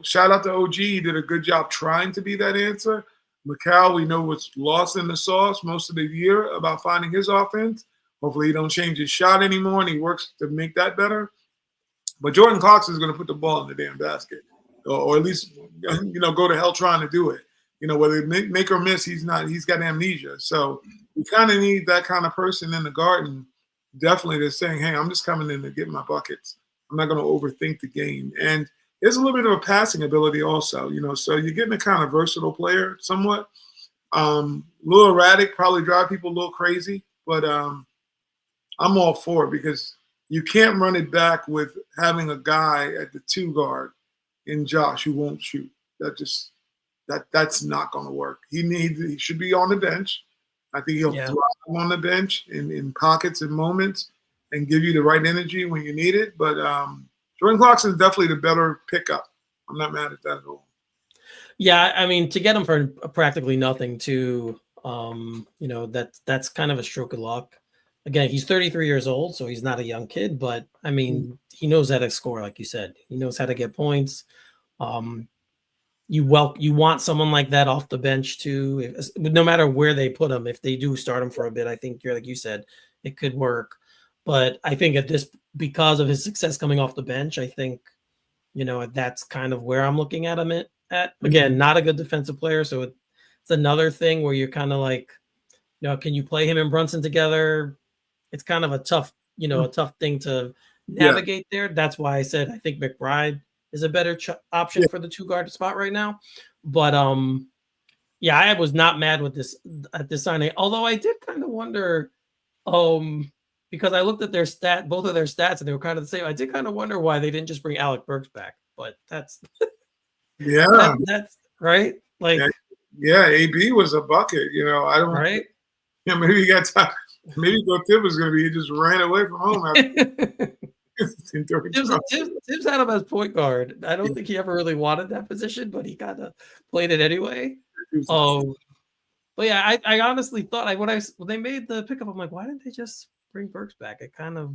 shout out to OG. He did a good job trying to be that answer. Mikal, we know, was lost in the sauce most of the year about finding his offense. Hopefully he don't change his shot anymore and he works to make that better. But Jordan Clarkson is going to put the ball in the damn basket, or at least, go to hell trying to do it. Whether make or miss, he's got amnesia. So we kind of need that kind of person in the Garden, definitely, that's saying, "Hey, I'm just coming in to get my buckets. I'm not going to overthink the game." And there's a little bit of a passing ability also, so you're getting a kind of versatile player somewhat. A little erratic, probably drive people a little crazy, but I'm all for it because you can't run it back with having a guy at the 2 guard in Josh who won't shoot. That's not going to work. He should be on the bench. I think he'll thrive on the bench in pockets and moments and give you the right energy when you need it. But Jordan Clarkson is definitely the better pickup. I'm not mad at that at all. Yeah, I mean, to get him for practically nothing, too, that's kind of a stroke of luck. Again, he's 33 years old, so he's not a young kid, but I mean, he knows how to score, like you said. He knows how to get points. You want someone like that off the bench too. No matter where they put him, if they do start him for a bit, I think like you said, it could work. But I think because of his success coming off the bench, I think, that's kind of where I'm looking at him at. Again, not a good defensive player, so it's another thing where you're kind of like, can you play him and Brunson together? It's kind of a tough thing to navigate there. That's why I said I think McBride is a better option for the 2 guard spot right now. But I was not mad with this signing. Although I did kind of wonder, because I looked at both of their stats, and they were kind of the same. I did kind of wonder why they didn't just bring Alec Burks back. But that's that's right. Like AB was a bucket. I don't right. Maybe he got tired. Maybe what Tib was going to be. He just ran away from home. Tibbs had him as point guard. I don't think he ever really wanted that position, but he kind of played it anyway. But yeah, I honestly thought when they made the pickup, I'm like, why didn't they just bring Burks back? It kind of,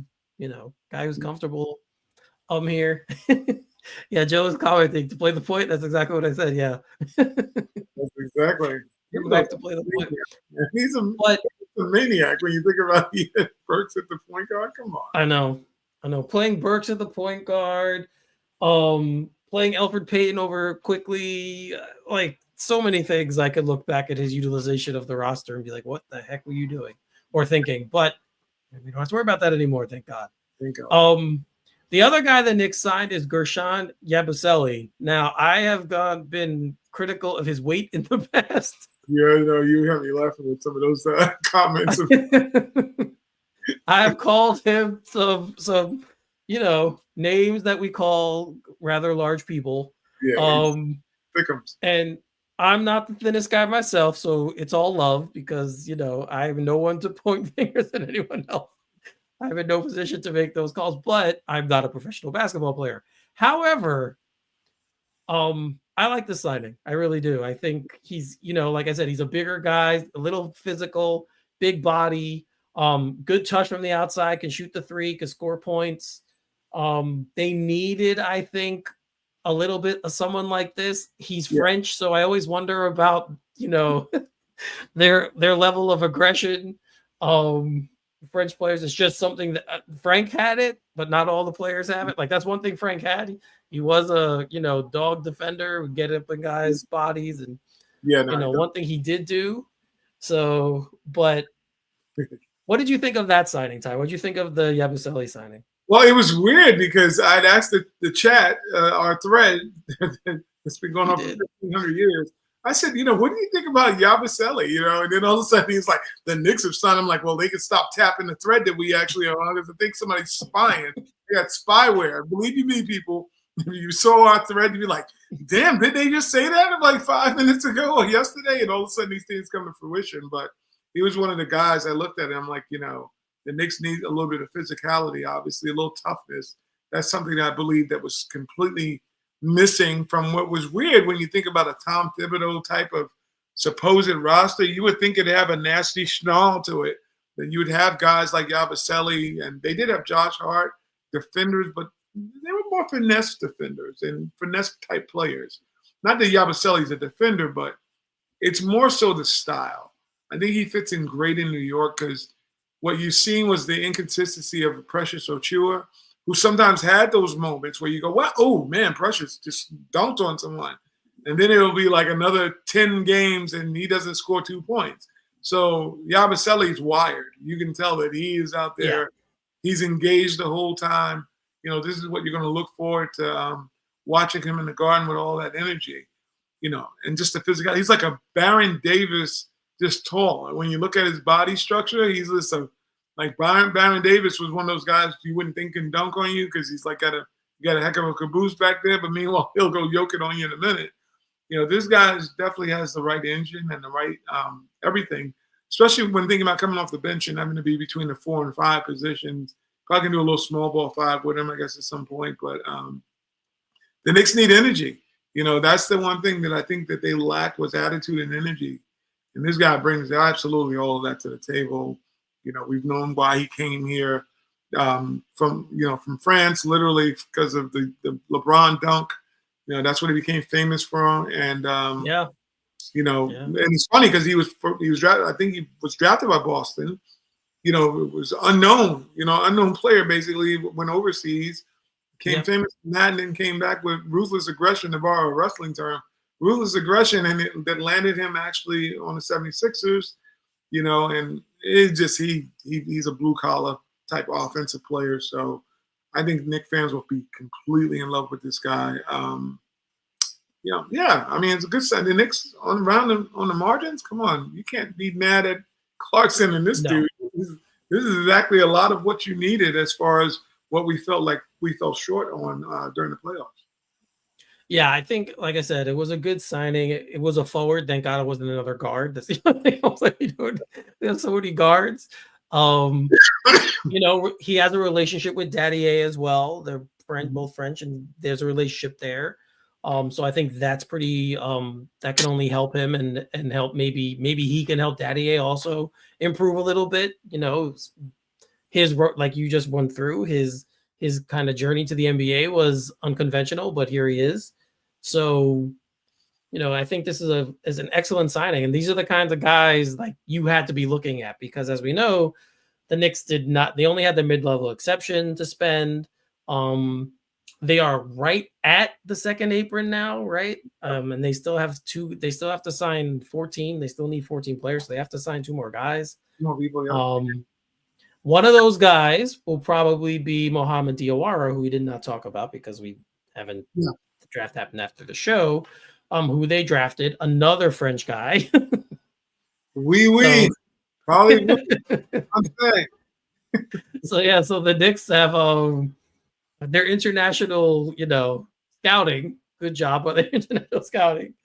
guy who's comfortable here. Yeah, Joe was commenting to play the point. That's exactly what I said. Yeah. That's exactly. Go back to play the point. He's a But maniac when you think about Burks at the point guard. Come on. I know. Playing Burks at the point guard, playing Elfrid Payton over quickly, like so many things. I could look back at his utilization of the roster and be like, "What the heck were you doing?" or thinking. But we don't have to worry about that anymore. Thank God. The other guy the Knicks signed is Guerschon Yabusele. Now, I have been critical of his weight in the past. Yeah, you have me laughing with some of those comments. I have called him some names that we call rather large people. Yeah, and I'm not the thinnest guy myself, so it's all love because I have no one to point fingers at anyone else. I'm in no position to make those calls, but I'm not a professional basketball player. However, I like the signing. I really do. I think he's, like I said, he's a bigger guy, a little physical, big body, good touch from the outside, can shoot the three, can score points. They needed, I think, a little bit of someone like this. He's French, so I always wonder about, their level of aggression. French players, it's just something that Frank had it, but not all the players have it. Like that's one thing Frank had. He was a dog defender, would get up in guys' bodies, and one thing he did do. So, but what did you think of that signing, Ty? What did you think of the Yabusele signing? Well, it was weird because I'd asked the chat, our thread, it's been going on for 1,500 years. I said, what do you think about Yabusele? And then all of a sudden he's like, the Knicks have signed. I'm like, well, they can stop tapping the thread that we actually are on because I think somebody's spying. They got spyware. Believe you me, people, if you saw our thread, you'd be like, damn, did they just say that like 5 minutes ago or yesterday? And all of a sudden these things come to fruition. But he was one of the guys I looked at. And I'm like, the Knicks need a little bit of physicality, obviously, a little toughness. That's something that I believe that was completely missing from what was weird when you think about a Tom Thibodeau type of supposed roster. You would think it'd have a nasty schnall to it. Then you would have guys like Yabusele, and they did have Josh Hart, defenders, but they were more finesse defenders and finesse type players. Not that Yabusele's a defender, but it's more so the style. I think he fits in great in New York because what you've seen was the inconsistency of Precious Ochiuwa, who sometimes had those moments where you go, well, oh, man, Precious just dunked on someone. And then it'll be like another 10 games and he doesn't score 2 points. So Yabusele's wired. You can tell that he is out there. Yeah. He's engaged the whole time. This is what you're going to look forward to watching him in the Garden with all that energy, and just the physical. He's like a Baron Davis, just tall. When you look at his body structure, he's just like Baron Davis was one of those guys you wouldn't think can dunk on you because he's like got a heck of a caboose back there. But meanwhile, he'll go yoke it on you in a minute. This guy definitely has the right engine and the right everything, especially when thinking about coming off the bench and having to be between the 4 and 5 positions. Probably can do a little small ball 5 with him, I guess, at some point. But the Knicks need energy. That's the one thing that I think that they lacked was attitude and energy. And this guy brings absolutely all of that to the table. We've known why he came here from France, literally because of the LeBron dunk. That's what he became famous for. And, and it's funny because he was drafted. I think he was drafted by Boston. It was unknown, unknown player basically went overseas, became famous from that, and then came back with ruthless aggression, to borrow a wrestling term. Ruthless aggression, and that landed him actually on the 76ers, and it just he's a blue collar type offensive player. So I think Knick fans will be completely in love with this guy. I mean, it's a good sign. The Knicks on the margins, come on, you can't be mad at Clarkson and this dude. This is exactly a lot of what you needed as far as what we fell short on during the playoffs. Yeah, I think, like I said, it was a good signing. It was a forward. Thank God it wasn't another guard. That's the other thing I was like, there's so many guards. He has a relationship with Daddy A as well. They're both French, and there's a relationship there. So I think that's pretty that can only help him and help maybe he can help Daddy also improve a little bit. His like you just went through his kind of journey to the NBA was unconventional, but here he is. So I think this is an excellent signing, and these are the kinds of guys like you had to be looking at, because as we know, the Knicks did not. They only had the mid-level exception to spend. They are right at the second apron now, right? And they still have two. They still have to sign 14. They still need 14 players, so they have to sign 2 more guys. More people, yeah. One of those guys will probably be Mohamed Diawara, who we did not talk about because we haven't. Yeah. The draft happened after the show. Who they drafted, another French guy. Oui. Probably. I'm saying. So the Knicks have their international, scouting. Good job on their international scouting.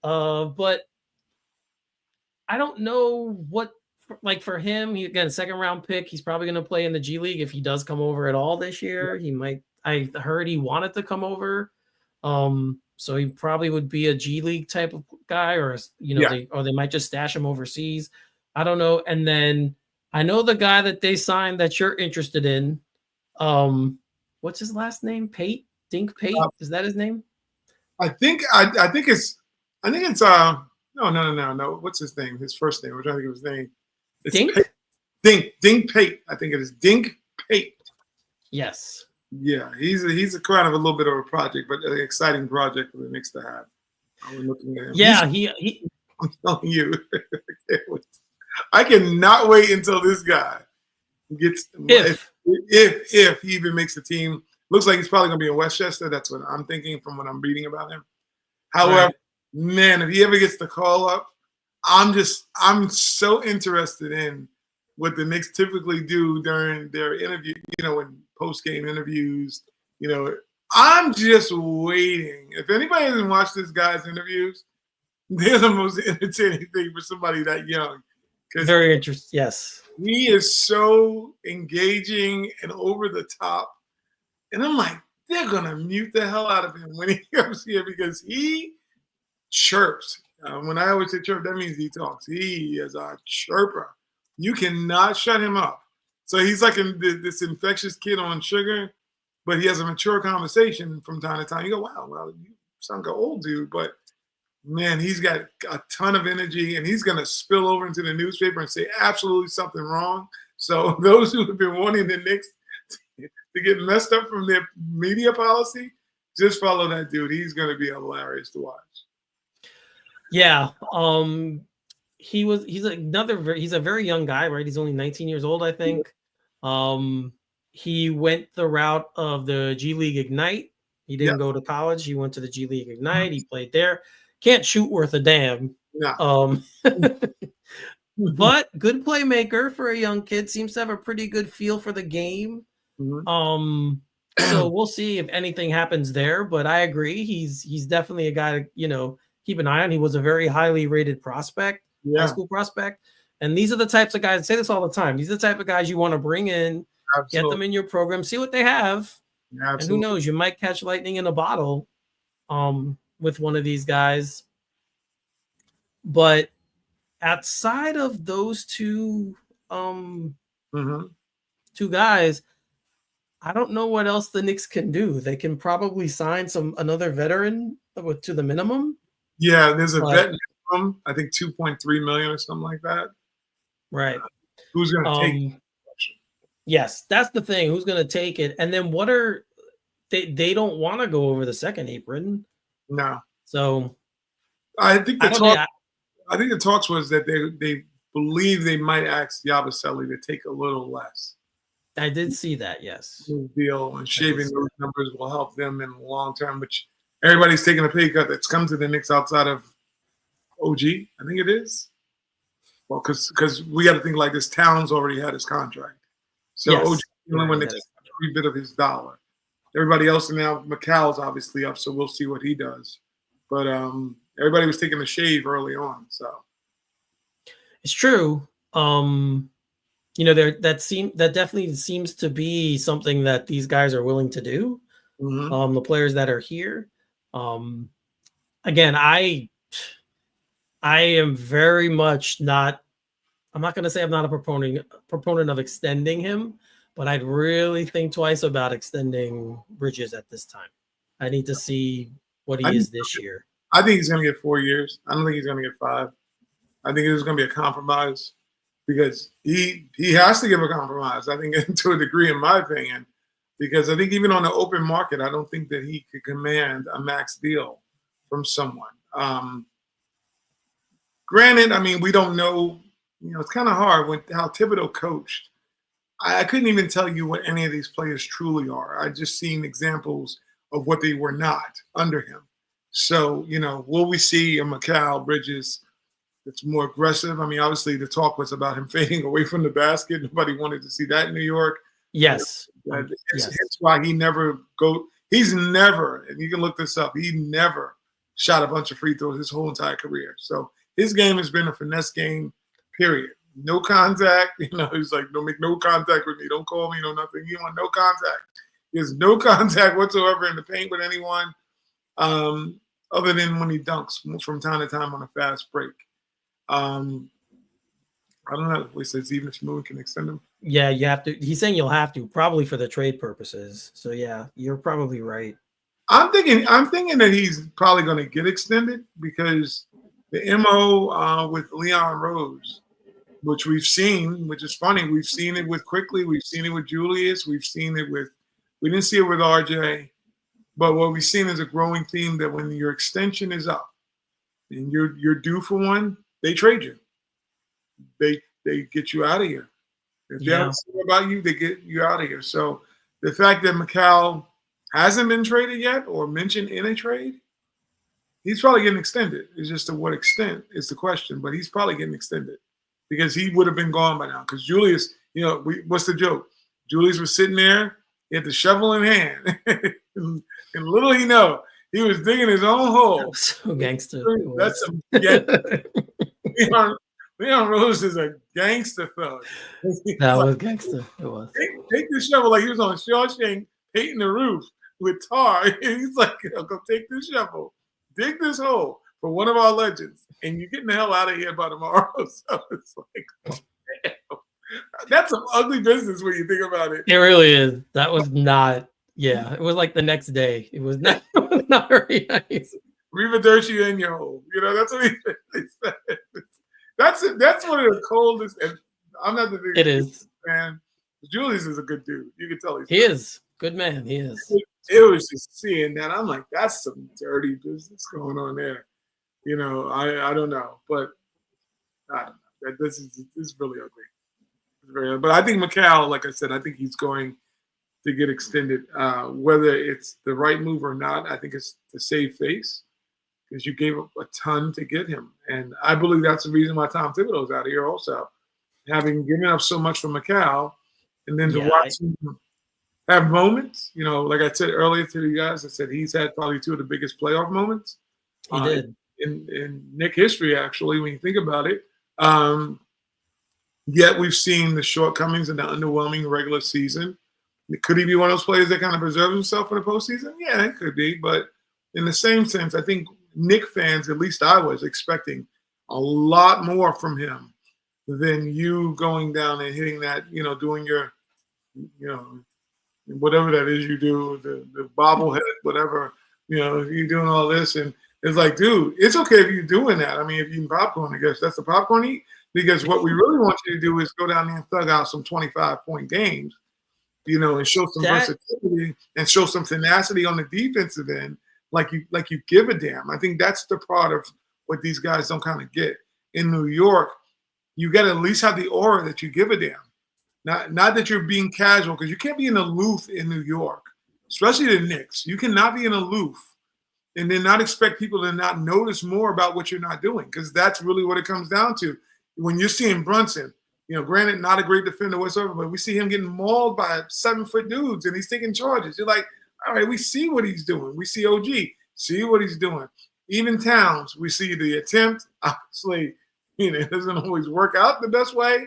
But I don't know what, like for him, he again, second round pick. He's probably going to play in the G League if he does come over at all this year. He might. I heard he wanted to come over. So he probably would be a G League type of guy, or they might just stash him overseas. I don't know. And then I know the guy that they signed that you're interested in. What's his last name? Dink Pate? Is that his name? I think it's no. What's his name? His first name. I'm trying to think of his name. It's Dink? Dink Pate. I think it is Dink Pate. Yes. Yeah, he's a kind of a little bit of a project, but an exciting project for the Knicks to have. I'm looking at him. Yeah, I'm telling you, I cannot wait until this guy gets if he even makes the team. Looks like he's probably going to be in Westchester. That's what I'm thinking from what I'm reading about him. However, man, if he ever gets the call up, I'm so interested in what the Knicks typically do during their interview, in post-game interviews. I'm just waiting. If anybody hasn't watched this guy's interviews, they're the most entertaining thing for somebody that young. Very interesting, yes. He is so engaging and over the top. And I'm like, they're going to mute the hell out of him when he comes here because he chirps. When I always say chirp, that means he talks. He is a chirper. You cannot shut him up. So he's like this infectious kid on sugar, but he has a mature conversation from time to time. You go, wow, well, you sound like an old dude, but man, he's got a ton of energy, and he's going to spill over into the newspaper and say absolutely something wrong. So those who have been wanting the Knicks to get messed up from their media policy, just follow that dude. He's going to be hilarious to watch. Yeah. He's a very young guy, right? He's only 19 years old, I think. He went the route of the G League Ignite. He didn't go to college. He went to the G League Ignite. He played there. Can't shoot worth a damn. No. But good playmaker for a young kid. Seems to have a pretty good feel for the game. Mm-hmm. So we'll see if anything happens there. But I agree. He's definitely a guy to, keep an eye on. He was a very highly rated prospect, high school prospect. And these are the types of guys, I say this all the time. These are the type of guys you want to bring in, get them in your program, see what they have. And who knows, you might catch lightning in a bottle with one of these guys. But outside of those two two guys, I don't know what else the Knicks can do. They can probably sign another veteran to the minimum. Yeah, there's a vet minimum, I think $2.3 million or something like that. Right. Who's going to take it? Yes, that's the thing. Who's going to take it? And then what are they don't want to go over the second apron. No. So I think the talks was that they believe they might ask Yabusele to take a little less. I did see that, yes. Deal and shaving those numbers will help them in the long term, which everybody's taking a pay cut that's come to the Knicks outside of OG, I think it is. Well, because we got to think like this. Towns already had his contract, so OG when they take every bit of his dollar. Everybody else, and now McCall's obviously up, so we'll see what he does. But everybody was taking a shave early on, so it's true. That definitely seems to be something that these guys are willing to do. The players that are here. Again, I am very much not. I'm not going to say I'm not a proponent of extending him, but I'd really think twice about extending Bridges at this time. I need to see what I he think, is this year. I think he's going to get 4 years. I don't think he's going to get 5. I think it's going to be a compromise because he has to give a compromise. I think to a degree, in my opinion, because I think even on the open market, I don't think that he could command a max deal from someone. Granted, I mean, we don't know. You know, it's kind of hard with how Thibodeau coached. I couldn't even tell you what any of these players truly are. I just seen examples of what they were not under him. So, you know, will we see a Mikal Bridges that's more aggressive? I mean, obviously the talk was about him fading away from the basket. Nobody wanted to see that in New York. Yes. It's why he never he's never, and you can look this up, he never shot a bunch of free throws his whole entire career. So his game has been a finesse game, period. No contact. You know, he's like, don't make no contact with me. Don't call me, no nothing. You want no contact. He has no contact whatsoever in the paint with anyone, other than when he dunks from time to time on a fast break. I don't know. He says even if Moon can extend him. Yeah, you have to. He's saying you'll have to, probably for the trade purposes. So yeah, you're probably right. I'm thinking that he's probably going to get extended because the MO with Leon Rose, which we've seen, which is funny, we've seen it with Quickly, we've seen it with Julius, we didn't see it with RJ, but what we've seen is a growing theme that when your extension is up and you're due for one, they trade you. They get you out of here. If they don't care about you, they get you out of here. So the fact that Mikal hasn't been traded yet or mentioned in a trade, he's probably getting extended. It's just to what extent is the question, but he's probably getting extended because he would have been gone by now. Because Julius, you know, what's the joke? Julius was sitting there, he had the shovel in hand, and little he know, he was digging his own hole. So gangster. That's some Leon Rose is a gangster thug. That was gangster. It was. Take the shovel like he was on Shawshank painting the roof with tar. He's like, go take this shovel, dig this hole for one of our legends, and you're getting the hell out of here by tomorrow. So it's like, oh, damn. That's some ugly business when you think about it. It really is. That was not. Yeah, it was like the next day. It was not. It was not very nice. Rivaderci in your hole. You know, that's what he said. That's one of the coldest. And I'm not the biggest fan. Julius is a good dude. You can tell he is good man. He is. It was just seeing that. I'm like, that's some dirty business going on there. You know, I don't know, but I don't know. This is really ugly. It's very ugly. But I think Mikal, like I said, I think he's going to get extended. Whether it's the right move or not, I think it's to save face. Because you gave up a ton to get him. And I believe that's the reason why Tom Thibodeau's out of here also. Having given up so much for Mikal, and then to watch him have moments, you know, like I said earlier to you guys, I said he's had probably 2 of the biggest playoff moments. He did. In Knick history, actually, when you think about it. Yet we've seen the shortcomings and the underwhelming regular season. Could he be one of those players that kind of preserves himself for the postseason? Yeah, it could be. But in the same sense, I think Knick fans, at least I was expecting a lot more from him than you going down and hitting that, you know, doing your, you know, whatever that is you do, the bobblehead, whatever, you know, you're doing all this. And it's like, dude, it's okay if you're doing that. I mean, if you eat popcorn, I guess that's the popcorn eat. Because what we really want you to do is go down there and thug out some 25-point games, you know, and show some versatility and show some tenacity on the defensive end. Like you give a damn. I think that's the part of what these guys don't kind of get. In New York, you got to at least have the aura that you give a damn. Not that you're being casual, because you can't be an aloof in New York, especially the Knicks. You cannot be an aloof and then not expect people to not notice more about what you're not doing, because that's really what it comes down to. When you're seeing Brunson, you know, granted, not a great defender whatsoever, but we see him getting mauled by 7-foot dudes and he's taking charges. You're like, all right, we see what he's doing. We see OG, see what he's doing. Even Towns, we see the attempt. Obviously, you know, it doesn't always work out the best way.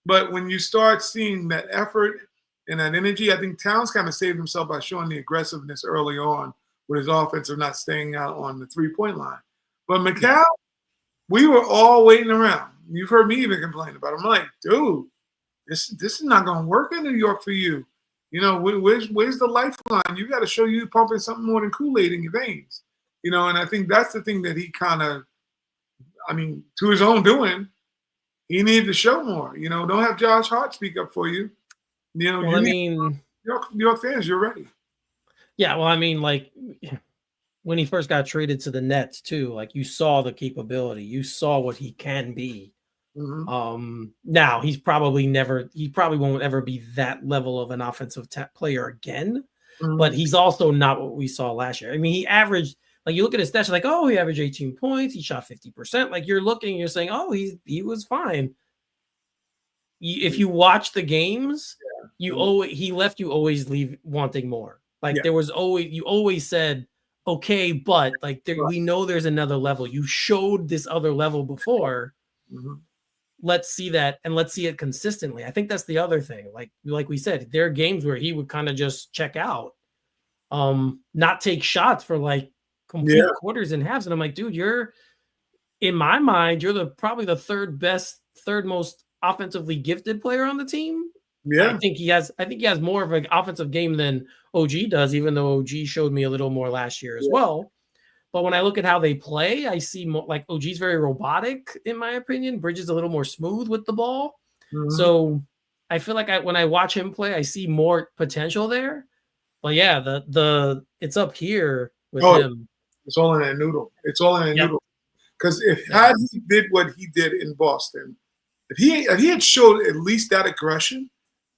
But when you start seeing that effort and that energy, I think Towns kind of saved himself by showing the aggressiveness early on with his offense of not staying out on the 3-point line. But Mikal, we were all waiting around. You've heard me even complain about it. I'm like, dude, this is not going to work in New York for you. You know, where's the lifeline? You got to show you pumping something more than Kool-Aid in your veins. You know, and I think that's the thing that he kind of, I mean, to his own doing, he needed to show more. You know, don't have Josh Hart speak up for you. You know, Well, New York fans, you're ready. Yeah, well, I mean, like when he first got traded to the Nets too, like you saw the capability, you saw what he can be. Now he probably won't ever be that level of an offensive player again, but he's also not what we saw last year. I mean, he averaged, like you look at his stats, like, oh, he averaged 18 points, he shot 50%. Like you're saying, oh, he was fine. If you watch the games, he left you always leave wanting more. Like there was always, you always said, okay, but like we know there's another level. You showed this other level before. Let's see that, and let's see it consistently. I think that's the other thing. Like we said, there are games where he would kind of just check out, not take shots for like complete quarters and halves. And I'm like, dude, in my mind, you're probably the third most offensively gifted player on the team. Yeah, I think he has more of an offensive game than OG does, even though OG showed me a little more last year as well. But when I look at how they play, I see more, like OG's very robotic, in my opinion. Bridges a little more smooth with the ball. So I feel like when I watch him play, I see more potential there. But yeah, the it's up here with him. It's all in that noodle. It's all in that noodle. Because had he did what he did in Boston, if he had showed at least that aggression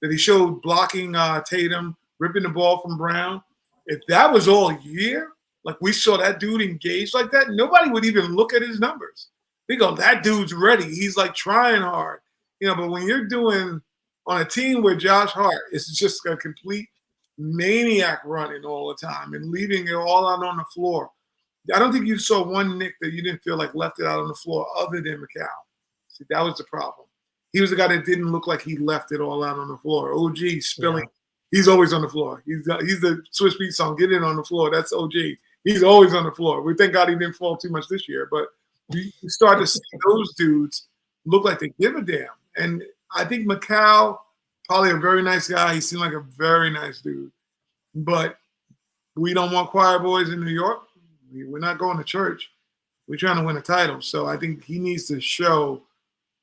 that he showed blocking Tatum, ripping the ball from Brown, if that was all year, like we saw that dude engaged like that, nobody would even look at his numbers. They go, that dude's ready. He's like trying hard. You know, but when you're doing on a team where Josh Hart is just a complete maniac running all the time and leaving it all out on the floor, I don't think you saw one Knick that you didn't feel like left it out on the floor other than Mikal. See, that was the problem. He was the guy that didn't look like he left it all out on the floor. OG spilling. He's always on the floor. He's the Swiss Beat song, get in on the floor. That's OG. He's always on the floor. We thank God he didn't fall too much this year, but you start to see those dudes look like they give a damn. And I think Mikal, probably a very nice guy. He seemed like a very nice dude. But we don't want choir boys in New York. We're not going to church. We're trying to win a title. So I think he needs to show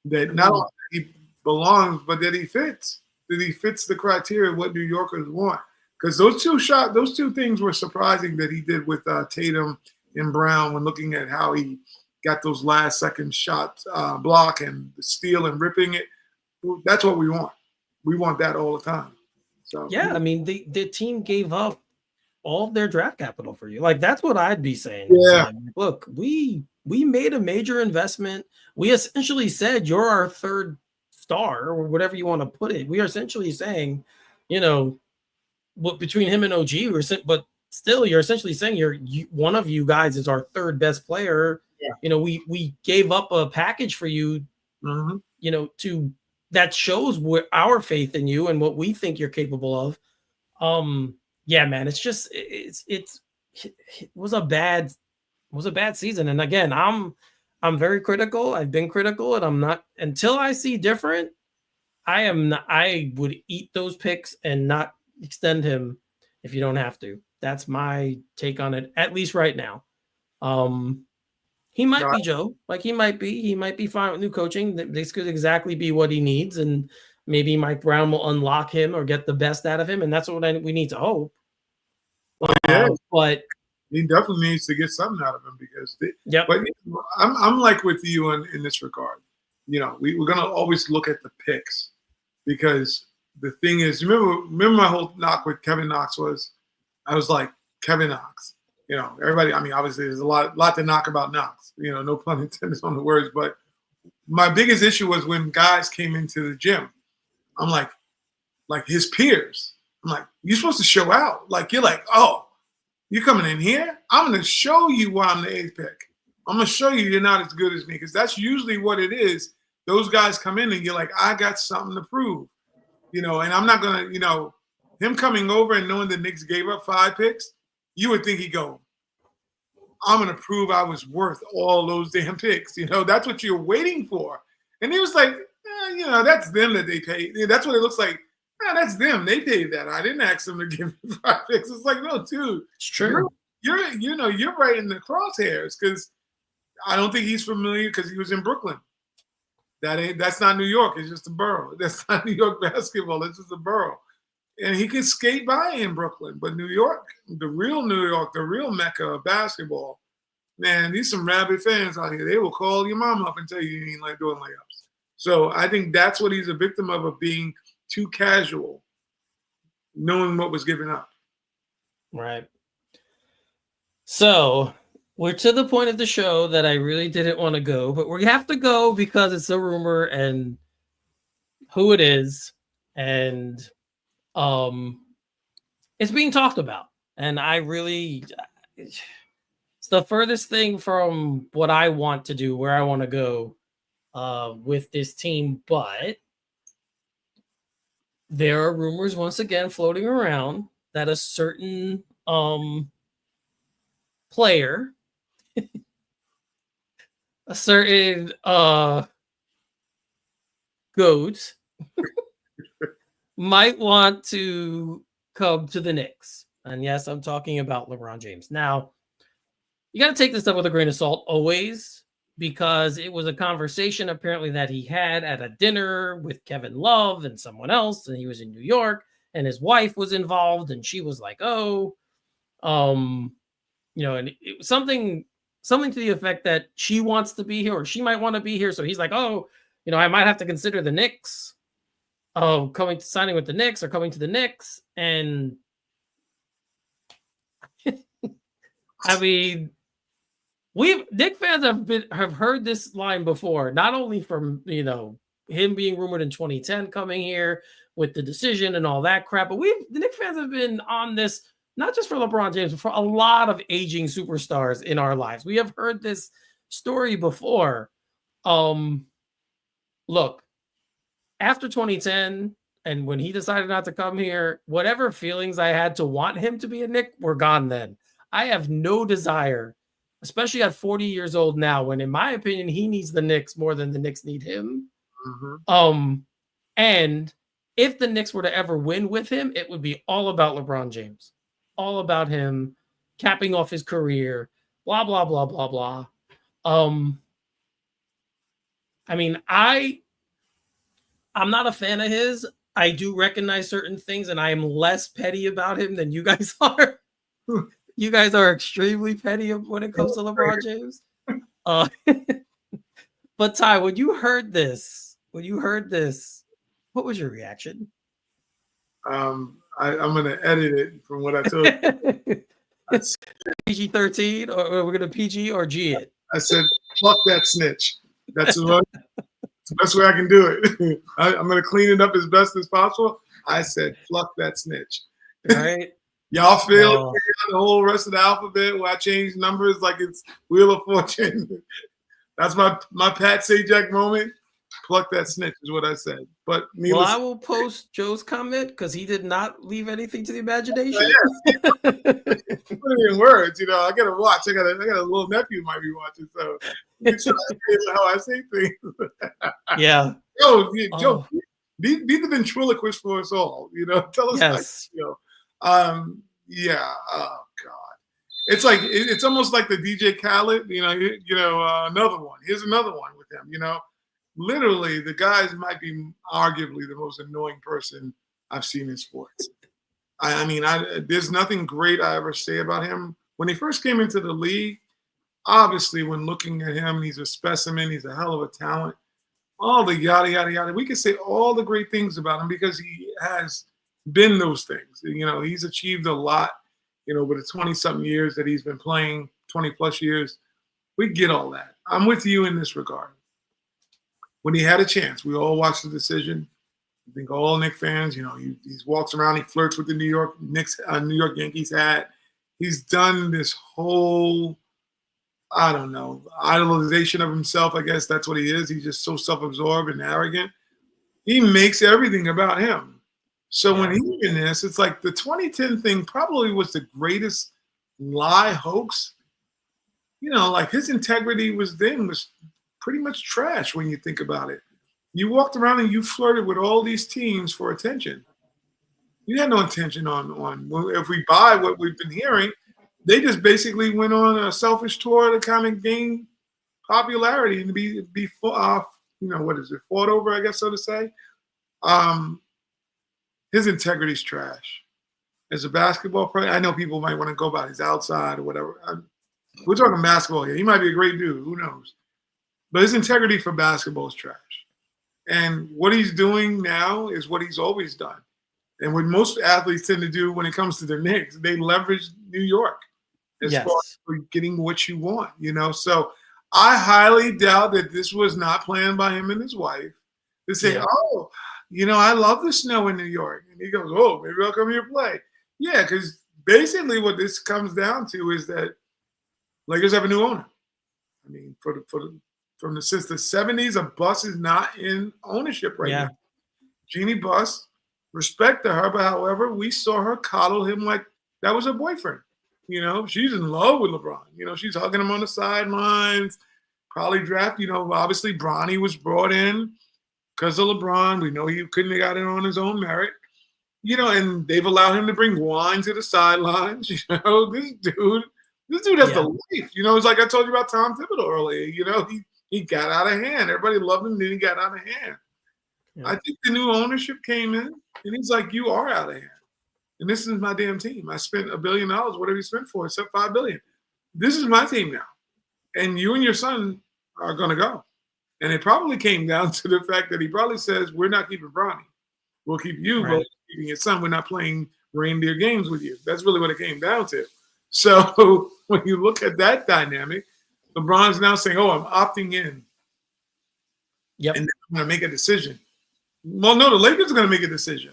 that not only he belongs, but that he fits. That he fits the criteria of what New Yorkers want. Because those two things were surprising that he did with Tatum and Brown when looking at how he got those last second shots block and the steal and ripping it. That's what we want. We want that all the time. So yeah, I mean the team gave up all of their draft capital for you. Like that's what I'd be saying. Yeah. Look, we made a major investment. We essentially said you're our third star or whatever you want to put it. We are essentially saying, you know, what between him and OG, but still, you're essentially saying one of you guys is our third best player. Yeah. You know, we gave up a package for you, you know, that shows our faith in you and what we think you're capable of. Yeah, man, it's just it was a bad season. And again, I'm very critical. I've been critical, and I'm not until I see different. I would eat those picks and not extend him if you don't have to. That's my take on it, at least right now. He might be Joe. Like he might be fine with new coaching. This could exactly be what he needs, and maybe Mike Brown will unlock him or get the best out of him, and that's what we need to hope. But he definitely needs to get something out of him because. But I'm like with you in this regard. You know, we're gonna always look at the picks because the thing is, remember my whole knock with Kevin Knox was, I was like Kevin Knox. You know, everybody. I mean, obviously, there's a lot to knock about Knox. You know, no pun intended on the words. But my biggest issue was when guys came into the gym. I'm like his peers. I'm like, you're supposed to show out. Like you're like, oh, you're coming in here. I'm going to show you why I'm the 8th pick. I'm going to show you you're not as good as me because that's usually what it is. Those guys come in and you're like, I got something to prove. You know, and I'm not going to, you know, him coming over and knowing the Knicks gave up 5 picks, you would think he'd go, I'm going to prove I was worth all those damn picks. You know, that's what you're waiting for. And he was like, you know, that's them that they paid. That's what it looks like. That's them. They paid that. I didn't ask them to give me 5 picks. It's like, no, dude, It's true. you're right in the crosshairs because I don't think he's familiar because he was in Brooklyn. That's not New York. It's just a borough. That's not New York basketball. It's just a borough. And he can skate by in Brooklyn. But New York, the real New York, the real mecca of basketball, man, these some rabid fans out here. They will call your mom up and tell you ain't like doing layups. So I think that's what he's a victim of being too casual, knowing what was given up. Right. So we're to the point of the show that I really didn't want to go, but we have to go because it's a rumor and who it is. And it's being talked about. And I really, it's the furthest thing from what I want to do, where I want to go with this team. But there are rumors once again floating around that a certain player, a certain goat might want to come to the Knicks. And yes, I'm talking about LeBron James. Now, you got to take this stuff with a grain of salt always, because it was a conversation apparently that he had at a dinner with Kevin Love and someone else, and he was in New York, and his wife was involved, and she was like, "Oh, you know," and it was something to the effect that she wants to be here, or she might want to be here. So he's like, "Oh, you know, I might have to consider the Knicks, signing with the Knicks or coming to the Knicks," and I mean, Knicks fans have heard this line before, not only from, you know, him being rumored in 2010 coming here with the decision and all that crap, but the Knicks fans have been on this not just for LeBron James, but for a lot of aging superstars in our lives. We have heard this story before. Look, after 2010 and when he decided not to come here, whatever feelings I had to want him to be a Knick were gone then. I have no desire, especially at 40 years old now, when in my opinion, he needs the Knicks more than the Knicks need him. Mm-hmm. And if the Knicks were to ever win with him, it would be all about LeBron James, all about him capping off his career, blah, blah, blah, blah, blah. I mean, I'm not a fan of his. I do recognize certain things, and I am less petty about him than you guys are. You guys are extremely petty when it comes to LeBron James. But Ty, when you heard this, what was your reaction? I'm going to edit it from what I told you. PG-13, or we're going to PG or G it? I said, fuck that snitch. That's the best way I can do it. I'm going to clean it up as best as possible. I said, fuck that snitch. All right. Y'all feel the whole rest of the alphabet where I change numbers like it's Wheel of Fortune. That's my Pat Sajak moment. Pluck that snitch is what I said. But I will post Joe's comment because he did not leave anything to the imagination. Put it in words, you know. I gotta watch. I got a little nephew who might be watching, so you try to say how I say things. Yeah. Joe, be the ventriloquist for us all. You know, tell us. Yes. Yeah. Oh God. It's like it's almost like the DJ Khaled. Another one. Here's another one with him. You know, literally the guys might be arguably the most annoying person I've seen in sports. There's nothing great I ever say about him. When he first came into the league, obviously when looking at him, he's a specimen. He's a hell of a talent. All the yada, yada, yada. We could say all the great things about him because he has been those things. You know, he's achieved a lot, with the 20-something years that he's been playing, 20-plus years. We get all that. I'm with you in this regard. When he had a chance, we all watched the decision. I think all Knicks fans, he walks around, he flirts with the New York Yankees hat. He's done this whole, I don't know, idolization of himself. I guess that's what he is. He's just so self-absorbed and arrogant. He makes everything about him. So when he's in this, it's like the 2010 thing probably was the greatest lie, hoax, like his integrity was pretty much trash when you think about it. You walked around and you flirted with all these teams for attention. You had no intention on well, if we buy what we've been hearing, they just basically went on a selfish tour to kind of gain popularity and be what is it, fought over, I guess so to say. Um, his integrity's trash. As a basketball player, I know people might want to go about his outside or whatever. We're talking basketball here. He might be a great dude. Who knows? But his integrity for basketball is trash. And what he's doing now is what he's always done. And what most athletes tend to do when it comes to their Knicks, they leverage New York as far as getting what you want, So I highly doubt that this was not planned by him and his wife to say, oh, I love the snow in New York. And he goes, oh, maybe I'll come here and play. Yeah, because basically what this comes down to is that Lakers have a new owner. I mean, since the 70s, a Buss is not in ownership right now. Jeannie Buss, respect to her, but however, we saw her coddle him like that was her boyfriend. She's in love with LeBron. She's hugging him on the sidelines, probably draft. Obviously Bronny was brought in because of LeBron. We know he couldn't have got in on his own merit. And they've allowed him to bring wine to the sidelines. This dude has the life. It's like I told you about Tom Thibodeau earlier. He got out of hand. Everybody loved him, then he got out of hand. Yeah. I think the new ownership came in, and he's like, you are out of hand. And this is my damn team. I spent $1 billion, whatever you spent for, except $5 billion. This is my team now. And you and your son are going to go. And it probably came down to the fact that he probably says, we're not keeping Bronny. We'll keep you, but keeping your son. We're not playing reindeer games with you. That's really what it came down to. So when you look at that dynamic, LeBron's now saying, oh, I'm opting in. Yep. And I'm going to make a decision. Well, no, the Lakers are going to make a decision.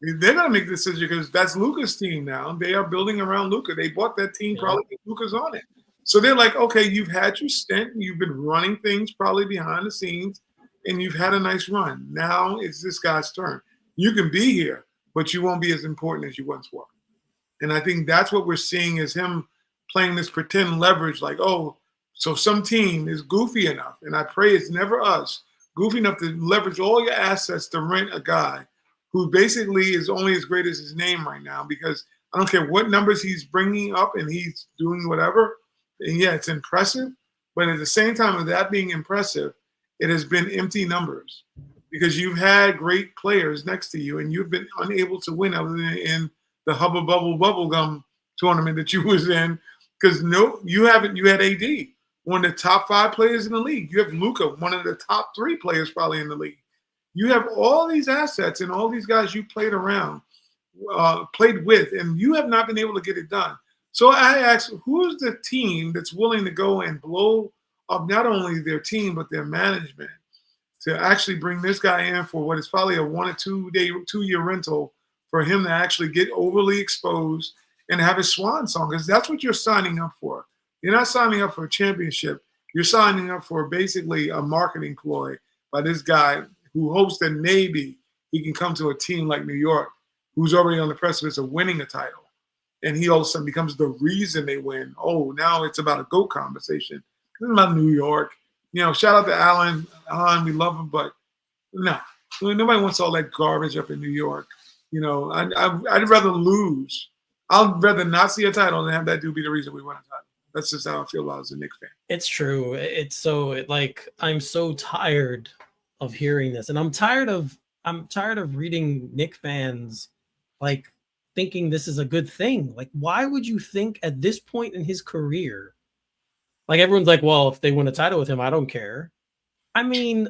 They're going to make a decision because that's Luka's team now. They are building around Luka. They bought that team probably with Luka's on it. So they're like, okay, you've had your stint. You've been running things probably behind the scenes, and you've had a nice run. Now it's this guy's turn. You can be here, but you won't be as important as you once were. And I think that's what we're seeing is him playing this pretend leverage like, oh, so some team is goofy enough, and I pray it's never us, goofy enough to leverage all your assets to rent a guy who basically is only as great as his name right now, because I don't care what numbers he's bringing up and he's doing whatever. And yeah, it's impressive. But at the same time of that being impressive, it has been empty numbers because you've had great players next to you and you've been unable to win other than in the Hubba Bubble Bubblegum tournament that you was in. Because you haven't. You had AD, one of the top 5 players in the league. You have Luka, one of the top 3 players probably in the league. You have all these assets and all these guys you played with, and you have not been able to get it done. So I asked, who's the team that's willing to go and blow up not only their team, but their management to actually bring this guy in for what is probably a 1 or 2 year rental for him to actually get overly exposed and have his swan song? Because that's what you're signing up for. You're not signing up for a championship. You're signing up for basically a marketing ploy by this guy who hopes that maybe he can come to a team like New York, who's already on the precipice of winning a title. And he all of a sudden becomes the reason they win. Oh, now it's about a GOAT conversation. It's about New York. Shout out to Alan. Alan, we love him, but no. Nobody wants all that garbage up in New York. I'd rather lose. I'd rather not see a title than have that dude be the reason we won a title. That's just how I feel about it as a Knicks fan. It's true. I'm so tired of hearing this, and I'm tired of reading Knicks fans thinking this is a good thing. Why would you think at this point in his career, everyone's like, well, if they win a title with him, I don't care. I mean,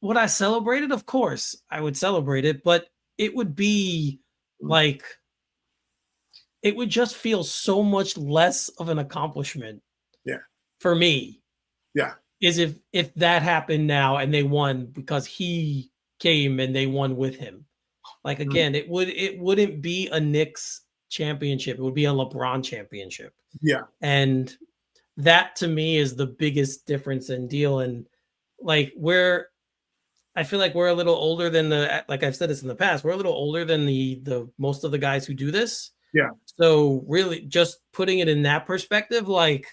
would I celebrate it? Of course I would celebrate it, but it would be it would just feel so much less of an accomplishment. Yeah. For me. Yeah. Is if that happened now and they won because he came and they won with him. Again, it wouldn't be a Knicks championship. It would be a LeBron championship. Yeah. And that to me is the biggest difference and deal. And I feel like we're a little older than I've said this in the past, we're a little older than the most of the guys who do this. Yeah. So really just putting it in that perspective, like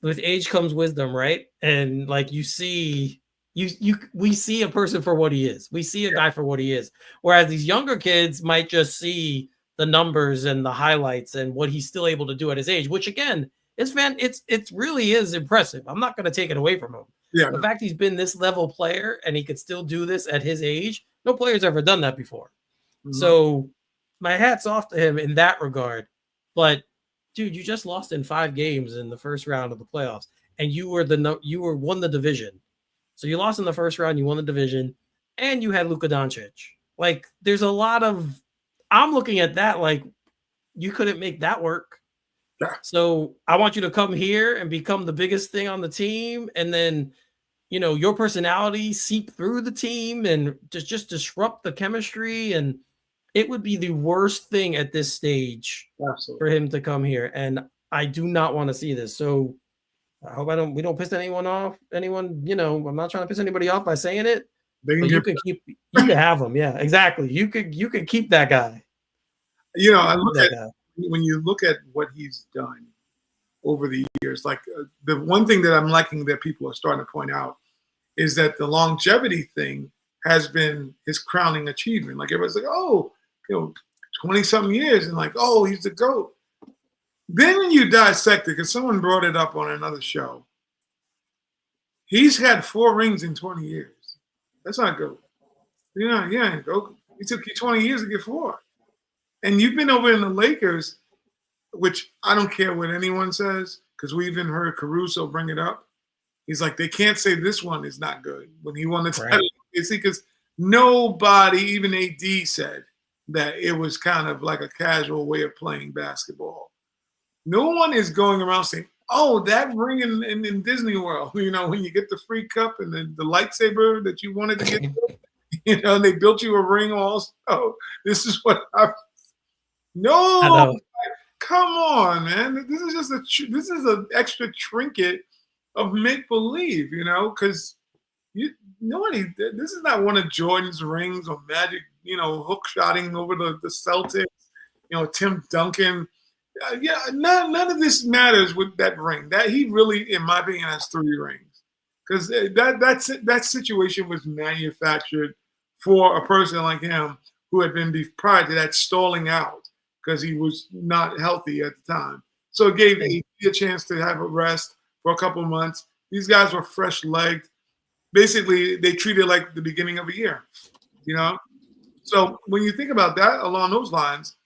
with age comes wisdom, right? And like we see a person for what he is. We see a guy for what he is. Whereas these younger kids might just see the numbers and the highlights and what he's still able to do at his age, which again, it really is impressive. I'm not going to take it away from him. Yeah. The fact he's been this level player and he could still do this at his age, no player's ever done that before. Mhm. So my hat's off to him in that regard. But dude, you just lost in 5 games in the first round of the playoffs, and you won the division. So you lost in the first round, you won the division, and you had Luka Doncic. Like, there's a lot of. I'm looking at that like you couldn't make that work. Yeah. So I want you to come here and become the biggest thing on the team, and then your personality seep through the team and just disrupt the chemistry. And it would be the worst thing at this stage Absolutely. for him to come here. And I do not want to see this. So I hope we don't piss anyone off. I'm not trying to piss anybody off by saying it. They But you can have him. Yeah, exactly. You could keep that guy. I look at when you look at what he's done over the years, like the one thing that I'm liking that people are starting to point out is that the longevity thing has been his crowning achievement. Like everybody's like, oh, 20-something years, and like, oh, he's the GOAT. Then when you dissect it, because someone brought it up on another show, he's had 4 rings in 20 years. That's not good. It took you 20 years to get 4. And you've been over in the Lakers, which I don't care what anyone says, because we even heard Caruso bring it up. He's like, they can't say this one is not good when he won the title. You see, because nobody, even AD, said that it was kind of like a casual way of playing basketball. No one is going around saying, oh, that ring in Disney World, when you get the free cup and the lightsaber that you wanted to get, they built you a ring also. This is what happens. No, come on, man. This is just an extra trinket of make believe, because this is not one of Jordan's rings or Magic, hook shotting over the Celtics, Tim Duncan. None of this matters with that ring. That he really, in my opinion, has 3 rings, because that situation was manufactured for a person like him who had been prior to that stalling out because he was not healthy at the time. So it gave AD a chance to have a rest for a couple of months. These guys were fresh-legged. Basically, they treated it like the beginning of a year, So when you think about that along those lines,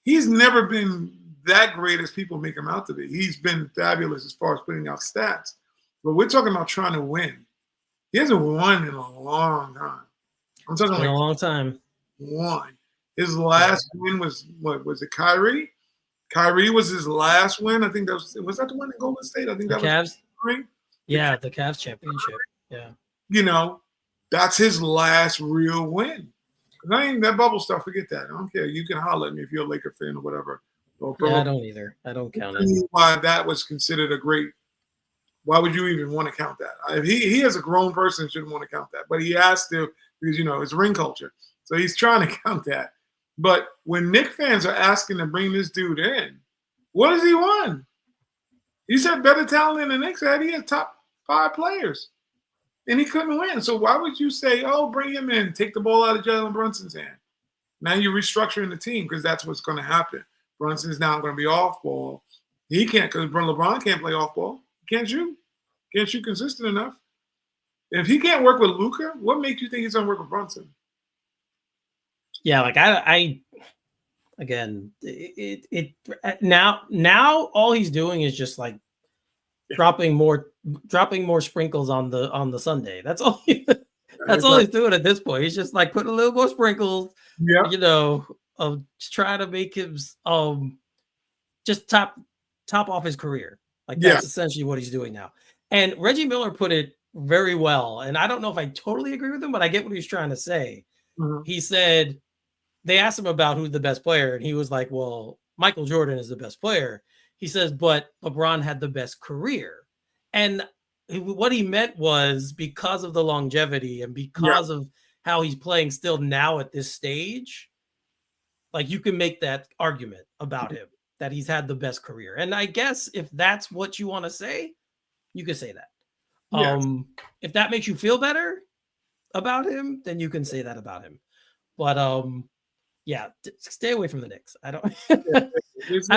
he's never been that great as people make him out to be. He's been fabulous as far as putting out stats. But we're talking about trying to win. He hasn't won in a long time. I'm talking a long time. One. His last win was, what was it, Kyrie? Kyrie was his last win. I think that was that the one in Golden State? I think that was Cavs. Yeah, the Cavs championship. Yeah. That's his last real win. That bubble stuff, forget that. I don't care. You can holler at me if you're a Laker fan or whatever. I don't either. I don't count it. Why that was considered a great. Why would you even want to count that? If he as a grown person shouldn't want to count that, but he has to because it's ring culture. So he's trying to count that. But when Knicks fans are asking to bring this dude in, what has he won? He's had better talent than the Knicks had. He had top 5 players, and he couldn't win. So why would you say, oh, bring him in, take the ball out of Jalen Brunson's hand? Now you're restructuring the team because that's what's going to happen. Brunson's now going to be off ball. He can't because LeBron can't play off ball. He can't shoot. Can't shoot consistent enough. If he can't work with Luka, what makes you think he's going to work with Brunson? Yeah, like I again, it now all he's doing is just like dropping more sprinkles on the Sunday. That's all. That's all he's doing at this point. He's just like putting a little more sprinkles. Yeah. Trying to make him just top off his career. Like that's essentially what he's doing now. And Reggie Miller put it very well. And I don't know if I totally agree with him, but I get what he's trying to say. Mm-hmm. He said they asked him about who's the best player, and he was like, well, Michael Jordan is the best player. He says, but LeBron had the best career. And what he meant was because of the longevity and because of how he's playing still now at this stage, Like you can make that argument about him that he's had the best career. And I guess if that's what you want to say, you can say that. Yes. If that makes you feel better about him, then you can say that about him. But yeah, stay away from the Knicks. I don't I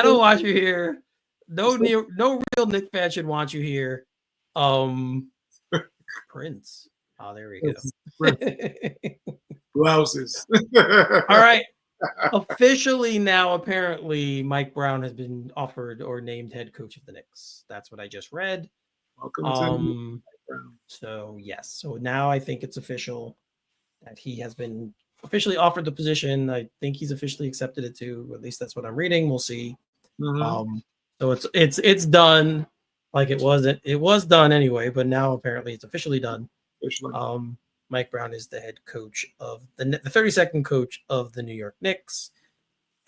don't want you here. No real Knicks fan should want you here. Prince. Oh, there we go. Blouses. All right. Officially now, apparently, Mike Brown has been offered or named head coach of the Knicks. That's what I just read. Welcome to Mike Brown. So yes. So now I think it's official that he has been officially offered the position. I think he's officially accepted it too. At least that's what I'm reading. We'll see. Mm-hmm. So it's done. Like it was done anyway, but now apparently it's officially done. Officially. Mike Brown is the head coach of the 32nd coach of the New York Knicks.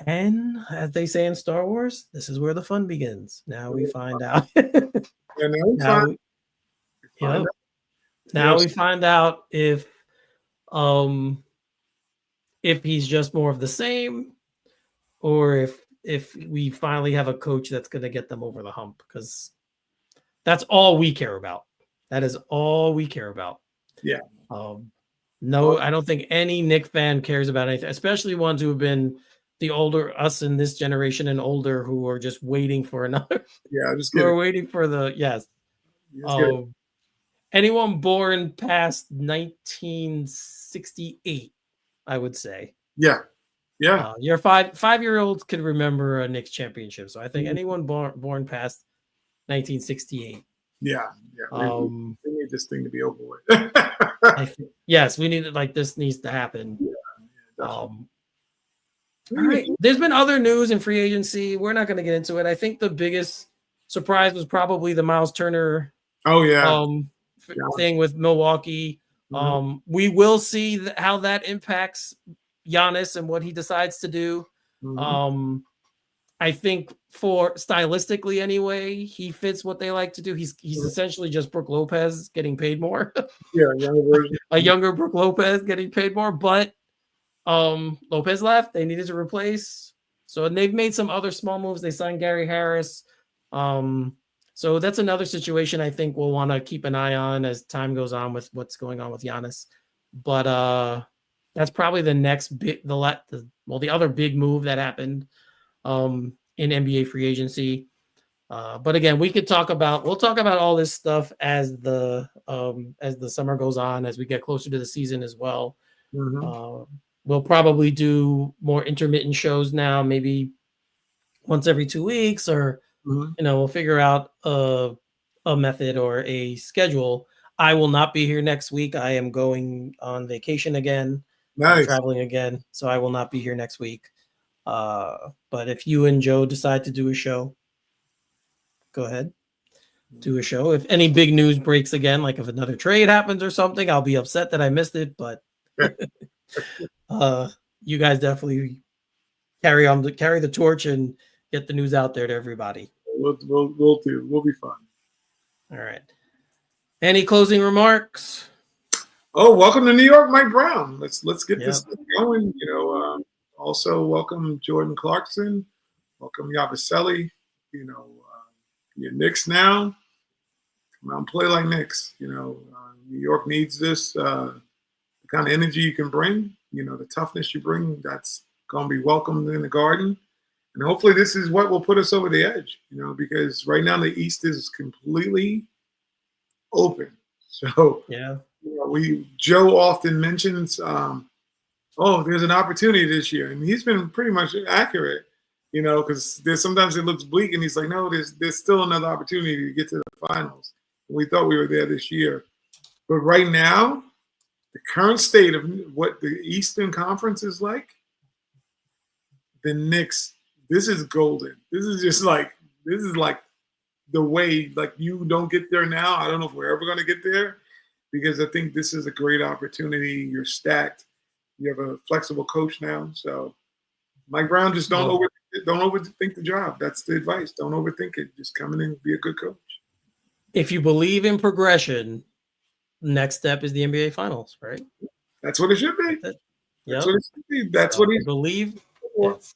And as they say in Star Wars, this is where the fun begins. Now we find out. Now we find out if he's just more of the same, or if we finally have a coach that's going to get them over the hump, because that's all we care about. That is all we care about. Yeah. No, I don't think any Knicks fan cares about anything, especially ones who have been the older, us in this generation and older, who are just waiting for another. Yeah, just we're waiting for the yes. Anyone born past 1968, I would say. Yeah. Your 5-year-olds could remember a Knicks championship. So I think anyone born past 1968. Yeah. We need this thing to be over with. Yes, we need it. Like this needs to happen. Yeah, all right. There's been other news in free agency. We're not going to get into it. I think the biggest surprise was probably the Miles Turner. Oh yeah. Thing with Milwaukee. We will see how that impacts Giannis and what he decides to do. I think for stylistically anyway, he fits what they like to do. He's essentially just Brook Lopez getting paid more. Yeah, younger version. A younger Brook Lopez getting paid more, but Lopez left. They needed to replace. So they've made some other small moves. They signed Gary Harris. So that's another situation I think we'll want to keep an eye on as time goes on with what's going on with Giannis. But that's probably the next the other big move that happened in NBA free agency. But again, we'll talk about all this stuff as the summer goes on, as we get closer to the season as well. We'll probably do more intermittent shows now, maybe once every 2 weeks, or we'll figure out a method or a schedule. I will not be here next week. I am going on vacation again. Nice. I'm traveling again, so I will not be here next week. But if you and Joe decide to do a show, go ahead, do a show. If any big news breaks again, like if another trade happens or something, I'll be upset that I missed it. But you guys definitely carry the torch and get the news out there to everybody. We'll do. We'll be fine. All right. Any closing remarks? Oh, welcome to New York, Mike Brown. Let's get this thing going. Also welcome Jordan Clarkson. Welcome Yabusele. Your Knicks now. Come out and play like Knicks. New York needs this. The kind of energy you can bring. The toughness you bring. That's going to be welcomed in the Garden. And hopefully this is what will put us over the edge, because right now the East is completely open. So Joe often mentions, there's an opportunity this year. And he's been pretty much accurate, because sometimes it looks bleak and he's like, no, there's still another opportunity to get to the finals. We thought we were there this year. But right now, the current state of what the Eastern Conference is like, the Knicks, this is golden. This is like the way, like, you don't get there now. I don't know if we're ever going to get there, because I think this is a great opportunity. You're stacked. You have a flexible coach now. So Mike Brown, just don't overthink the job. That's the advice. Don't overthink it. Just come in and be a good coach. If you believe in progression, next step is the NBA Finals, right? That's what it should be. That's what it should be. That's what he believe. Yes.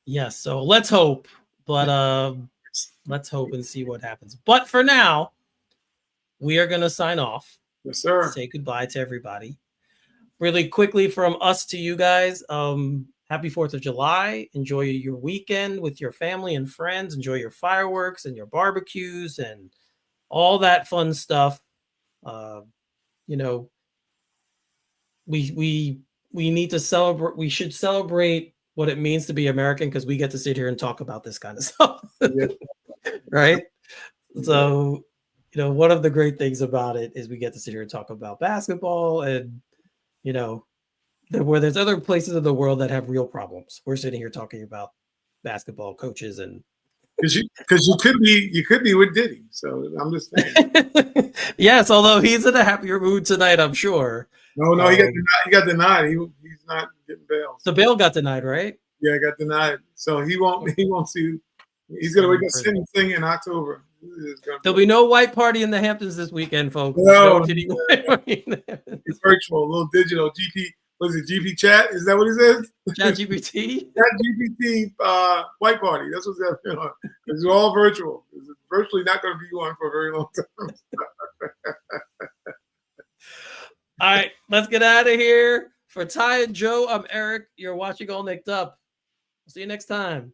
Yes. So let's hope, but let's hope and see what happens. But for now, we are going to sign off. Yes, sir. Say goodbye to everybody. Really quickly from us to you guys. Happy 4th of July. Enjoy your weekend with your family and friends. Enjoy your fireworks and your barbecues and all that fun stuff. You know, we need to celebrate. We should celebrate what it means to be American because we get to sit here and talk about this kind of stuff. Yeah. Right? So, one of the great things about it is we get to sit here and talk about basketball and, where there's other places in the world that have real problems. We're sitting here talking about basketball coaches and Because you could be with Diddy. So I'm just saying. yes, although he's in a happier mood tonight, I'm sure. No, he got denied. He's not getting bail. The bail got denied, right? Yeah, got denied. So he won't see. He's gonna wake up sentencing in October. There'll be no white party in the Hamptons this weekend, folks. No, It's virtual, a little digital. GP, what is it? GP chat? Is that what he says? Chat GPT. Chat GPT white party. That's what's happening on. It's all virtual. It's virtually not going to be one for a very long time. All right, let's get out of here. For Ty and Joe, I'm Eric. You're watching All Knicked Up. See you next time.